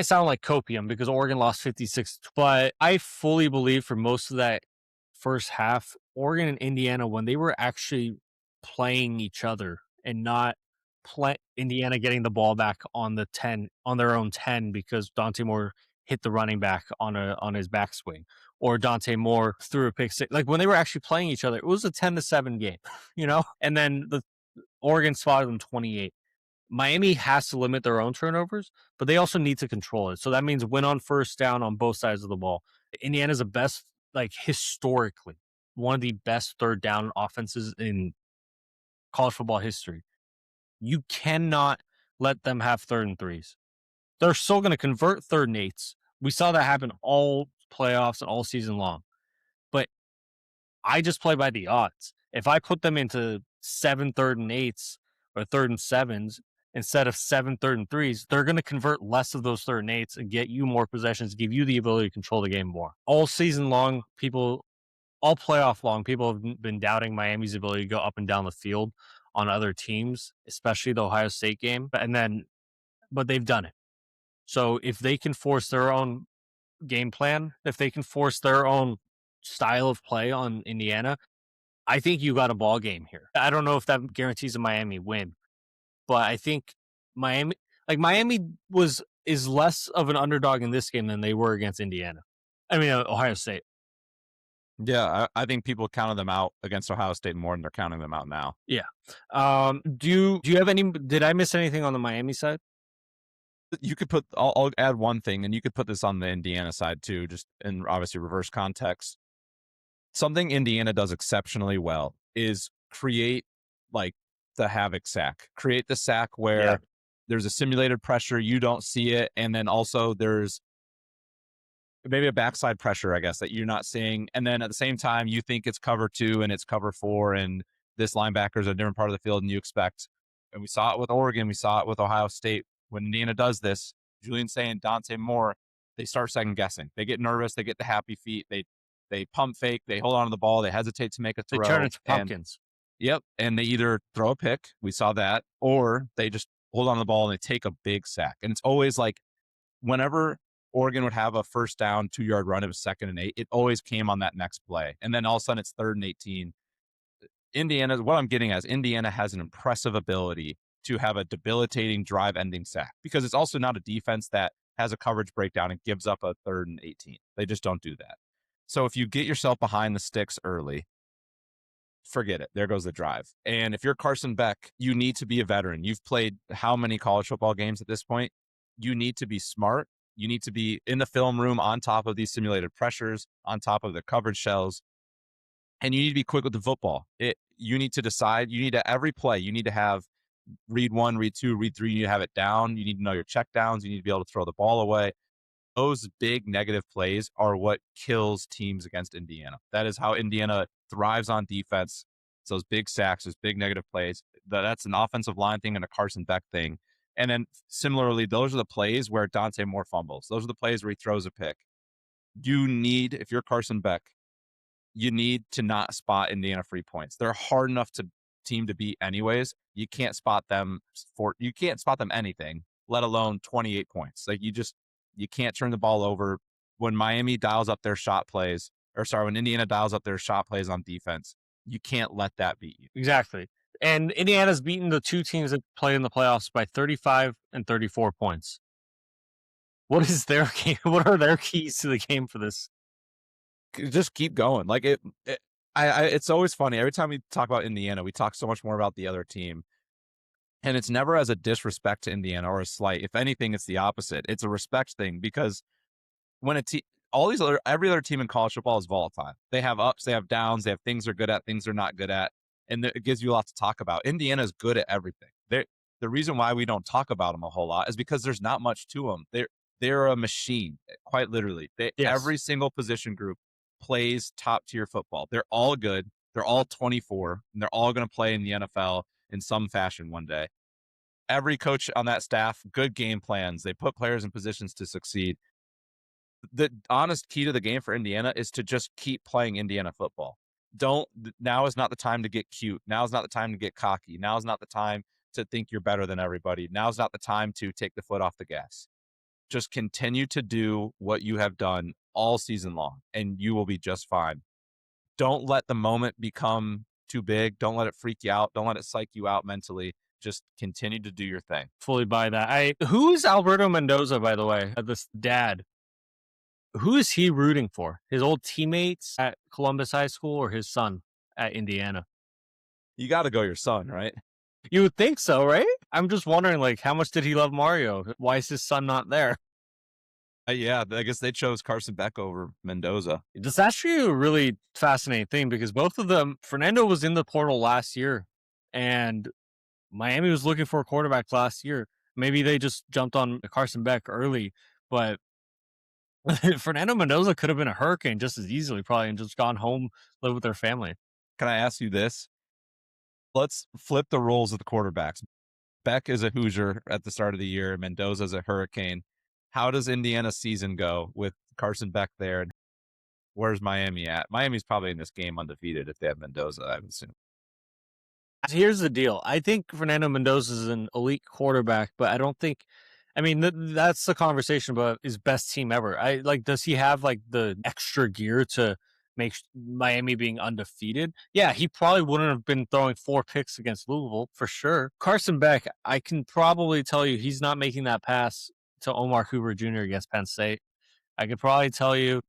sound like copium because Oregon lost 56, but I fully believe for most of that first half, Oregon and Indiana, when they were actually playing each other and not Indiana getting the ball back on their own 10 because Dante Moore hit the running back on his backswing, or Dante Moore threw a pick six. Like when they were actually playing each other, it was a 10-7 game, and then the Oregon spotted them 28. Miami has to limit their own turnovers, but they also need to control it. So that means win on first down on both sides of the ball. Indiana's the best, like historically, one of the best third down offenses in college football history. You cannot let them have 3rd and 3s. They're still going to convert 3rd and 8s. We saw that happen all playoffs and all season long. But I just play by the odds. If I put them into 7 3rd-and-8s or 3rd-and-7s instead of 7 3rd-and-3s, they're going to convert less of those 3rd-and-8s and get you more possessions, give you the ability to control the game more. All season long, all playoff long, people have been doubting Miami's ability to go up and down the field on other teams, especially the Ohio State game. But they've done it. So if they can force their own game plan, if they can force their own style of play on Indiana, I think you got a ball game here. I don't know if that guarantees a Miami win, but I think Miami is less of an underdog in this game than they were against Indiana. I mean, Ohio State. Yeah, I think people counted them out against Ohio State more than they're counting them out now. Yeah. Do you have any? Did I miss anything on the Miami side? You could put. I'll add one thing, and you could put this on the Indiana side too, just in obviously reverse context. Something Indiana does exceptionally well is create like the havoc sack. Create the sack where there's a simulated pressure, you don't see it, and then also there's maybe a backside pressure, I guess, that you're not seeing. And then at the same time, you think it's cover 2 and it's cover 4, and this linebacker's a different part of the field than you expect. And we saw it with Oregon. We saw it with Ohio State. When Indiana does this, Julian's saying Dante Moore, they start second guessing. They get nervous. They get the happy feet. They pump fake. They hold on to the ball. They hesitate to make a They turn throw. into And pumpkins. yep, and they either throw a pick. We saw that, or they just hold on to the ball and they take a big sack. And it's always like whenever Oregon would have a first down 2-yard run, it was 2nd and 8. It always came on that next play, and then all of a sudden it's 3rd and 18. Indiana, what I'm getting at is Indiana has an impressive ability to have a debilitating drive-ending sack because it's also not a defense that has a coverage breakdown and gives up a 3rd and 18. They just don't do that. So if you get yourself behind the sticks early, forget it. There goes the drive. And if you're Carson Beck, you need to be a veteran. You've played how many college football games at this point? You need to be smart. You need to be in the film room on top of these simulated pressures, on top of the coverage shells, and you need to be quick with the football. You need to decide. You need to every play. You need to have read 1, read 2, read 3. You need to have it down. You need to know your check downs. You need to be able to throw the ball away. Those big negative plays are what kills teams against Indiana. That is how Indiana thrives on defense. It's those big sacks, those big negative plays. That's an offensive line thing and a Carson Beck thing. And then similarly, those are the plays where Dante Moore fumbles. Those are the plays where he throws a pick. You need, if you're Carson Beck, you need to not spot Indiana free points. They're hard enough to team to beat anyways. You can't spot them anything, let alone 28 points. Like you can't turn the ball over. When Miami dials up their shot plays, when Indiana dials up their shot plays on defense, you can't let that beat you. Exactly. And Indiana's beaten the two teams that play in the playoffs by 35 and 34 points. What is their game? What are their keys to the game for this? Just keep going. Like it's always funny. Every time we talk about Indiana, we talk so much more about the other team. And it's never as a disrespect to Indiana or a slight. If anything, it's the opposite. It's a respect thing because when every other team in college football is volatile. They have ups, they have downs, they have things they're good at, things they're not good at. And it gives you a lot to talk about. Indiana is good at everything. The reason why we don't talk about them a whole lot is because there's not much to them. They're a machine, quite literally. Yes. Every single position group plays top tier football. They're all good. They're all 24, and they're all going to play in the NFL in some fashion one day. Every coach on that staff, good game plans. They put players in positions to succeed. The honest key to the game for Indiana is to just keep playing Indiana football. Now is not the time to get cute. Now is not the time to get cocky. Now is not the time to think you're better than everybody. Now is not the time to take the foot off the gas. Just continue to do what you have done all season long, and you will be just fine. Don't let the moment become too big. Don't let it freak you out. Don't let it psych you out mentally. Just continue to do your thing. Fully buy that. Who's Alberto Mendoza, by the way? This dad. Who is he rooting for? His old teammates at Columbus High School or his son at Indiana? You got to go your son, right? You would think so, right? I'm just wondering, like, how much did he love Mario? Why is his son not there? Yeah, I guess they chose Carson Beck over Mendoza. It's actually a really fascinating thing because both of them, Fernando was in the portal last year, and Miami was looking for a quarterback last year. Maybe they just jumped on Carson Beck early, but Fernando Mendoza could have been a Hurricane just as easily, probably, and just gone home, live with their family. Can I ask you this? Let's flip the roles of the quarterbacks. Beck is a Hoosier at the start of the year. Mendoza is a Hurricane. How does Indiana's season go with Carson Beck there? And where's Miami at? Miami's probably in this game undefeated if they have Mendoza, I would assume. Here's the deal. I think Fernando Mendoza is an elite quarterback, but I don't think. I mean, that's the conversation about his best team ever. Does he have like the extra gear to make Miami being undefeated? Yeah, he probably wouldn't have been throwing 4 picks against Louisville for sure. Carson Beck, I can probably tell you he's not making that pass to Omar Hoover Jr. against Penn State. I could probably tell you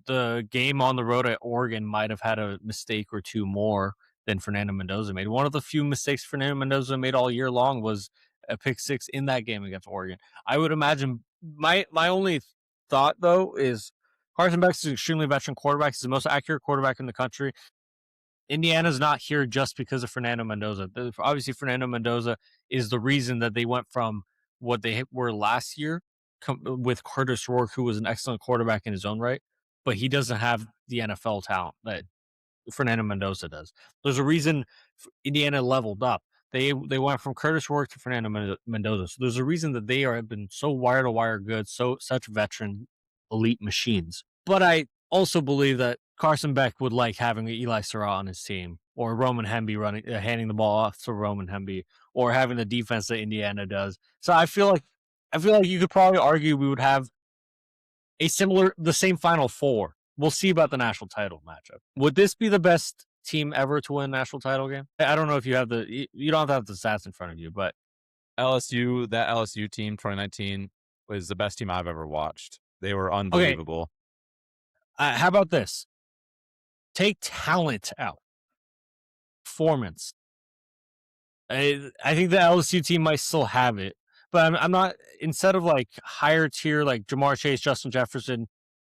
the game on the road at Oregon might have had a mistake or two more than Fernando Mendoza made. One of the few mistakes Fernando Mendoza made all year long was a pick 6 in that game against Oregon. I would imagine my only thought, though, is Carson Beck is an extremely veteran quarterback. He's the most accurate quarterback in the country. Indiana's not here just because of Fernando Mendoza. Obviously, Fernando Mendoza is the reason that they went from what they were last year with Curtis Rourke, who was an excellent quarterback in his own right, but he doesn't have the NFL talent that Fernando Mendoza does. There's a reason Indiana leveled up. They went from Curtis Rourke to Fernando Mendoza. So there's a reason that they have been so wire to wire good, such veteran elite machines. But I also believe that Carson Beck would like having Eli Surratt on his team, or Roman Hemby handing the ball off to Roman Hemby, or having the defense that Indiana does. So I feel like you could probably argue we would have the same Final Four. We'll see about the national title matchup. Would this be the best team ever to win a national title game? I don't know if you have you don't have the stats in front of you, but That LSU team 2019 was the best team I've ever watched. They were okay. unbelievable. How about this? Take talent out, performance. I think the LSU team might still have it, but I'm not. Instead of like higher tier like Jamar Chase, Justin Jefferson,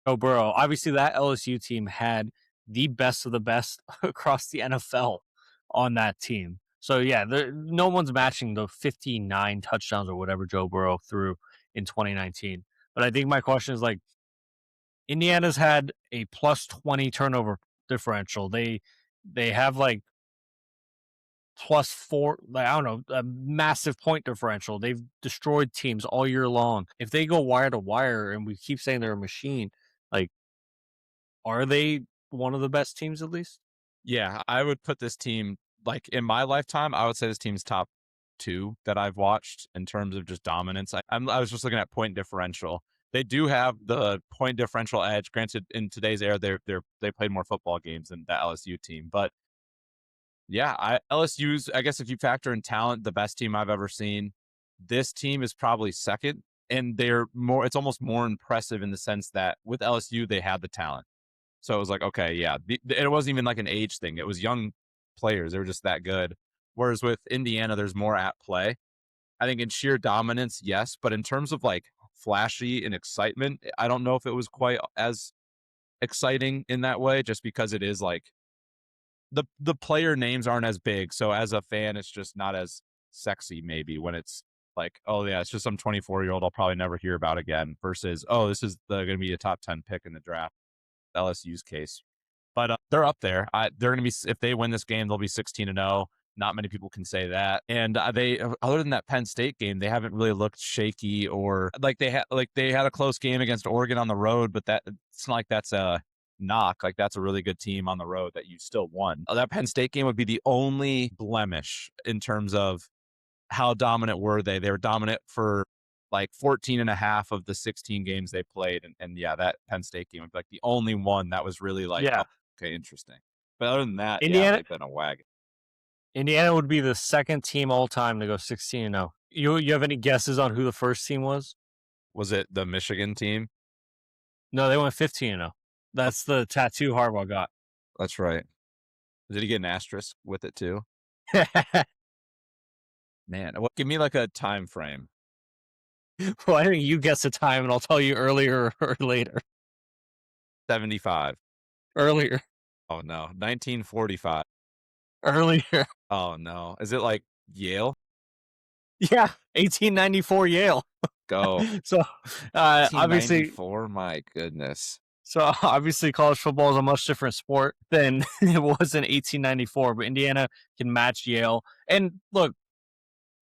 Joe Burrow. Obviously, that LSU team had the best of the best across the NFL on that team. So yeah, no one's matching the 59 touchdowns or whatever Joe Burrow threw in 2019. But I think my question is like, Indiana's had a plus 20 turnover differential. They have like plus 4, like, I don't know, a massive point differential. They've destroyed teams all year long. If they go wire to wire and we keep saying they're a machine, like, are they one of the best teams at least? Yeah, I would put this team, like in my lifetime, I would say this team's top 2 that I've watched in terms of just dominance. I was just looking at point differential. They do have the point differential edge. Granted, in today's era, they played more football games than the LSU team, but yeah, LSU's, I guess if you factor in talent, the best team I've ever seen. This team is probably second, and it's almost more impressive in the sense that with LSU, they had the talent. So it was like, okay, yeah, it wasn't even like an age thing. It was young players. They were just that good. Whereas with Indiana, there's more at play. I think in sheer dominance, yes, but in terms of like flashy and excitement, I don't know if it was quite as exciting in that way, just because it is like the player names aren't as big. So as a fan, it's just not as sexy maybe when it's like, oh yeah, it's just some 24-year-old I'll probably never hear about again versus, oh, this is going to be a top 10 pick in the draft. LSU's case, but they're up there. They're going to be, if they win this game, they'll be 16-0. Not many people can say that. And they, other than that Penn State game, they haven't really looked shaky or like they had a close game against Oregon on the road, but it's not like that's a knock. Like that's a really good team on the road that you still won. That Penn State game would be the only blemish in terms of how dominant were they. They were dominant for like 14 and a half of the 16 games they played. And yeah, that Penn State game would be like the only one that was really like, Yeah. oh, okay, interesting. But other than that, yeah, Indiana they've been a wagon. Indiana would be the second team all time to go 16-0. You have any guesses on who the first team was? Was it the Michigan team? No, they went 15-0. That's the tattoo Harbaugh got. That's right. Did he get an asterisk with it too? Man, give me like a time frame. Well, I think you guess the time, and I'll tell you earlier or later. 75. Earlier. Oh no, 1945. Earlier. Oh no, is it like Yale? Yeah, 1894 Yale. Go. So, obviously, 1894. My goodness. So obviously, college football is a much different sport than it was in 1894. But Indiana can match Yale. And look,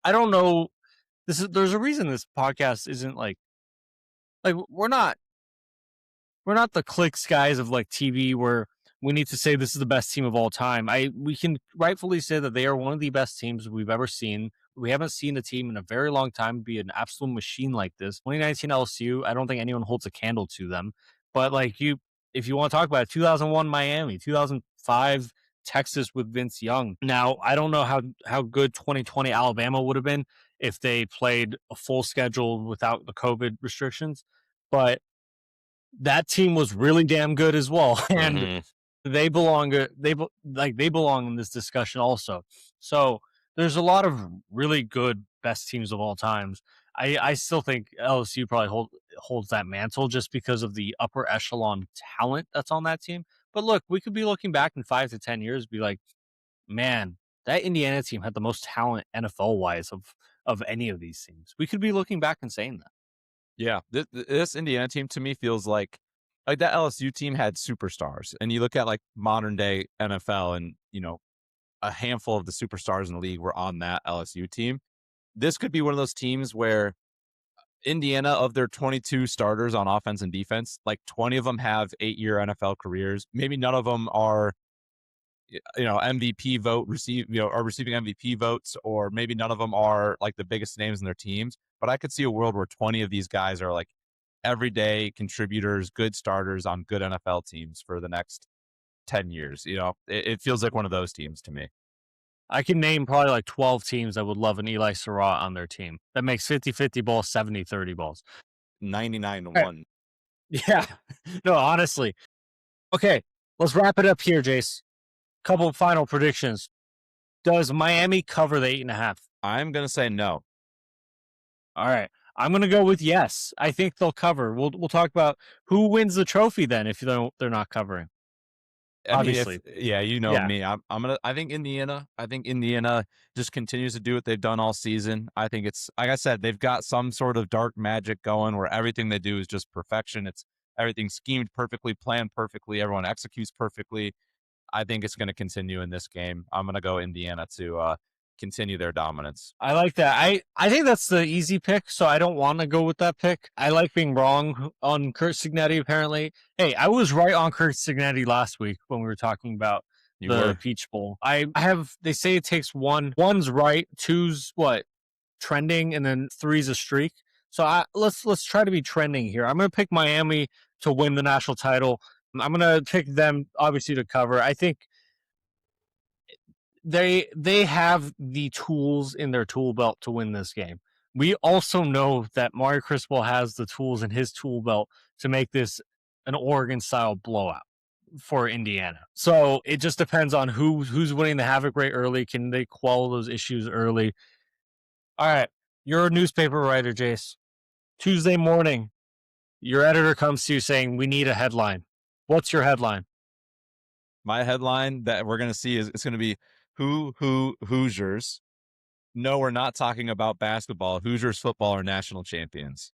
I don't know. There's a reason this podcast isn't like we're not the clicks guys of like TV where we need to say this is the best team of all time. We can rightfully say that they are one of the best teams we've ever seen. We haven't seen a team in a very long time be an absolute machine like this. 2019 LSU, I don't think anyone holds a candle to them. But like if you want to talk about it, 2001 Miami, 2005 Texas with Vince Young. Now, I don't know how good 2020 Alabama would have been if they played a full schedule without the COVID restrictions, but that team was really damn good as well, and they belong. They belong in this discussion also. So there's a lot of really good best teams of all times. I still think LSU probably holds that mantle just because of the upper echelon talent that's on that team. But look, we could be looking back in 5 to 10 years, be like, man, that Indiana team had the most talent NFL wise of any of these teams. We could be looking back and saying that. Yeah, this Indiana team to me feels like that LSU team had superstars, and you look at like modern day NFL, and a handful of the superstars in the league were on that LSU team. This could be one of those teams where Indiana, of their 22 starters on offense and defense, like 20 of them have 8-year NFL careers. Maybe none of them are, MVP vote are receiving MVP votes, or maybe none of them are like the biggest names in their teams. But I could see a world where 20 of these guys are like everyday contributors, good starters on good NFL teams for the next 10 years. It feels like one of those teams to me. I can name probably like 12 teams that would love an Eli Surratt on their team. That makes 50-50 balls, 70-30 balls. 99-1. Yeah. No, honestly. Okay, let's wrap it up here, Jace. Couple of final predictions. Does Miami cover the 8.5? I'm going to say no. All right. I'm going to go with yes. I think they'll cover. We'll talk about who wins the trophy then if they're not covering. Obviously. Me. I think Indiana. I think Indiana just continues to do what they've done all season. I think it's, like I said, they've got some sort of dark magic going where everything they do is just perfection. It's everything schemed perfectly, planned perfectly, everyone executes perfectly. I think it's going to continue in this game. I'm going to go Indiana to continue their dominance. I like that. I think that's the easy pick, so I don't want to go with that pick. I like being wrong on Kurt Cignetti, apparently. Hey, I was right on Kurt Cignetti last week when we were talking about the Peach Bowl. They say it takes one's right, two's trending, and then three's a streak. So let's try to be trending here. I'm going to pick Miami to win the national title. I'm going to pick them, obviously, to cover. I think they have the tools in their tool belt to win this game. We also know that Mario Cristobal has the tools in his tool belt to make this an Oregon-style blowout for Indiana. So it just depends on who's winning the havoc rate early. Can they quell those issues early? All right, you're a newspaper writer, Jace. Tuesday morning, your editor comes to you saying, we need a headline. What's your headline? My headline that we're going to see is it's going to be Hoosiers. No, we're not talking about basketball. Hoosiers football are national champions.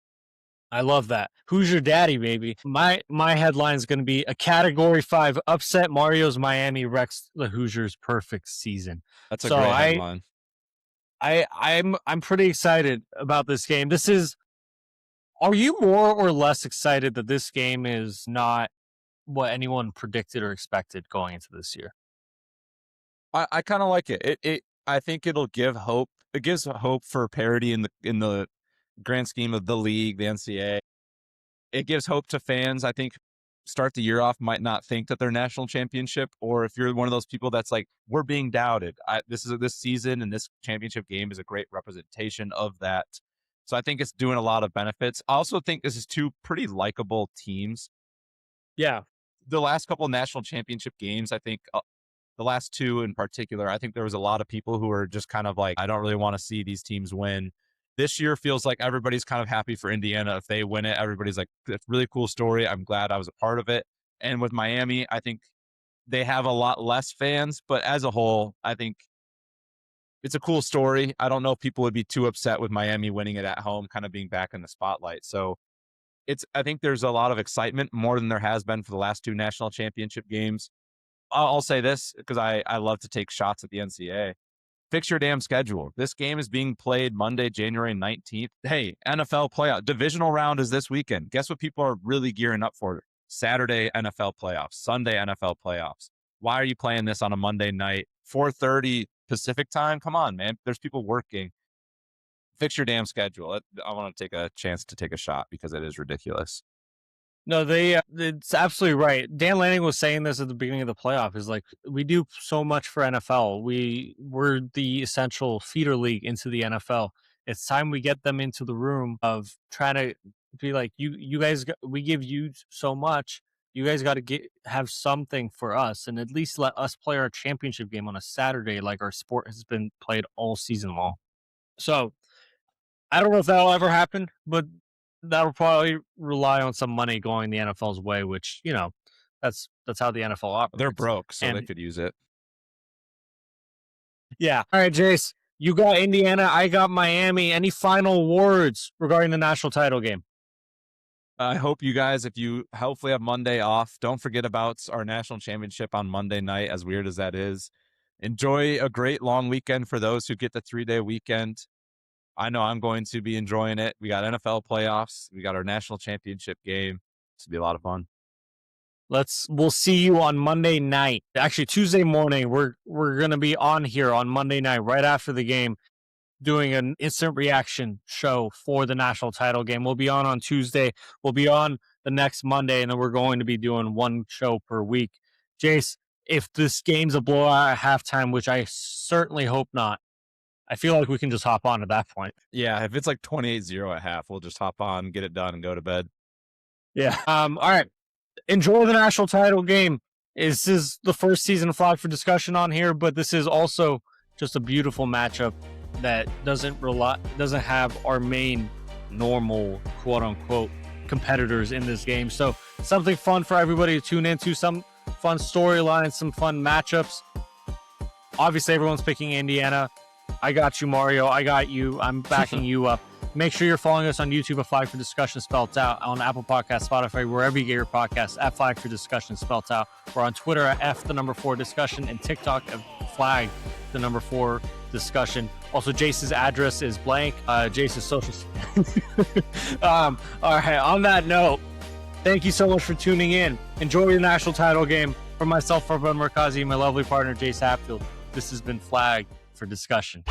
I love that. Hoosier daddy, baby. My headline is going to be a Category 5 upset. Mario's Miami wrecks the Hoosiers' perfect season. That's a great headline. I'm pretty excited about this game. Are you more or less excited that this game is not what anyone predicted or expected going into this year? I kind of like it. I think it'll give hope. It gives hope for parity in the grand scheme of the league, the NCAA. It gives hope to fans. I think start the year off might not think that they're national championship, or if you're one of those people that's like, we're being doubted. This season and this championship game is a great representation of that. So I think it's doing a lot of benefits. I also think this is two pretty likable teams. Yeah. The last couple of national championship games, I think the last two in particular, I think there was a lot of people who were just kind of like, I don't really want to see these teams win. This year feels like everybody's kind of happy for Indiana. If they win it, everybody's like, that's a really cool story. I'm glad I was a part of it. And with Miami, I think they have a lot less fans, but as a whole, I think it's a cool story. I don't know if people would be too upset with Miami winning it at home, kind of being back in the spotlight. So I think there's a lot of excitement, more than there has been for the last two national championship games. I'll say this because I love to take shots at the NCAA. Fix your damn schedule. This game is being played Monday, January 19th. Hey, NFL playoff. Divisional round is this weekend. Guess what people are really gearing up for? Saturday NFL playoffs, Sunday NFL playoffs. Why are you playing this on a Monday night, 4:30 Pacific time? Come on, man. There's people working. Fix your damn schedule. I want to take a chance to take a shot because it is ridiculous. No, it's absolutely right. Dan Lanning was saying this at the beginning of the playoff. Is like, we do so much for NFL. We're the essential feeder league into the NFL. It's time we get them into the room of trying to be like, you guys, we give you so much. You guys got to have something for us, and at least let us play our championship game on a Saturday, like our sport has been played all season long. So I don't know if that'll ever happen, but that'll probably rely on some money going the NFL's way, which, that's how the NFL operates. They're broke, so they could use it. Yeah. All right, Jace, you got Indiana, I got Miami. Any final words regarding the national title game? I hope you guys, if you hopefully have Monday off, don't forget about our national championship on Monday night, as weird as that is. enjoy a great long weekend for those who get the 3-day weekend. I know I'm going to be enjoying it. We got NFL playoffs. We got our national championship game. It's going to be a lot of fun. We'll see you on Monday night. Actually, Tuesday morning. We're going to be on here on Monday night right after the game doing an instant reaction show for the national title game. We'll be on Tuesday. We'll be on the next Monday, and then we're going to be doing one show per week. Jace, if this game's a blowout at halftime, which I certainly hope not, I feel like we can just hop on at that point. Yeah, if it's like 28-0 at half, we'll just hop on, get it done, and go to bed. Yeah. All right. Enjoy the national title game. This is the first season of Flag for Discussion on here, but this is also just a beautiful matchup that doesn't have our main normal quote unquote competitors in this game. So something fun for everybody to tune into, some fun storylines, some fun matchups. Obviously, everyone's picking Indiana. I got you, Mario. I got you. I'm backing you up. Make sure you're following us on YouTube at Flag for Discussion spelled out, on Apple Podcasts, Spotify, wherever you get your podcasts at Flag for Discussion spelled out. We're on Twitter at F4 Discussion and TikTok at Flag 4 Discussion. Also, Jace's address is blank. Jace's social. All right. On that note, thank you so much for tuning in. Enjoy the national title game. For myself, Farban Merkazi, my lovely partner, Jace Hatfield, this has been Flag for Discussion.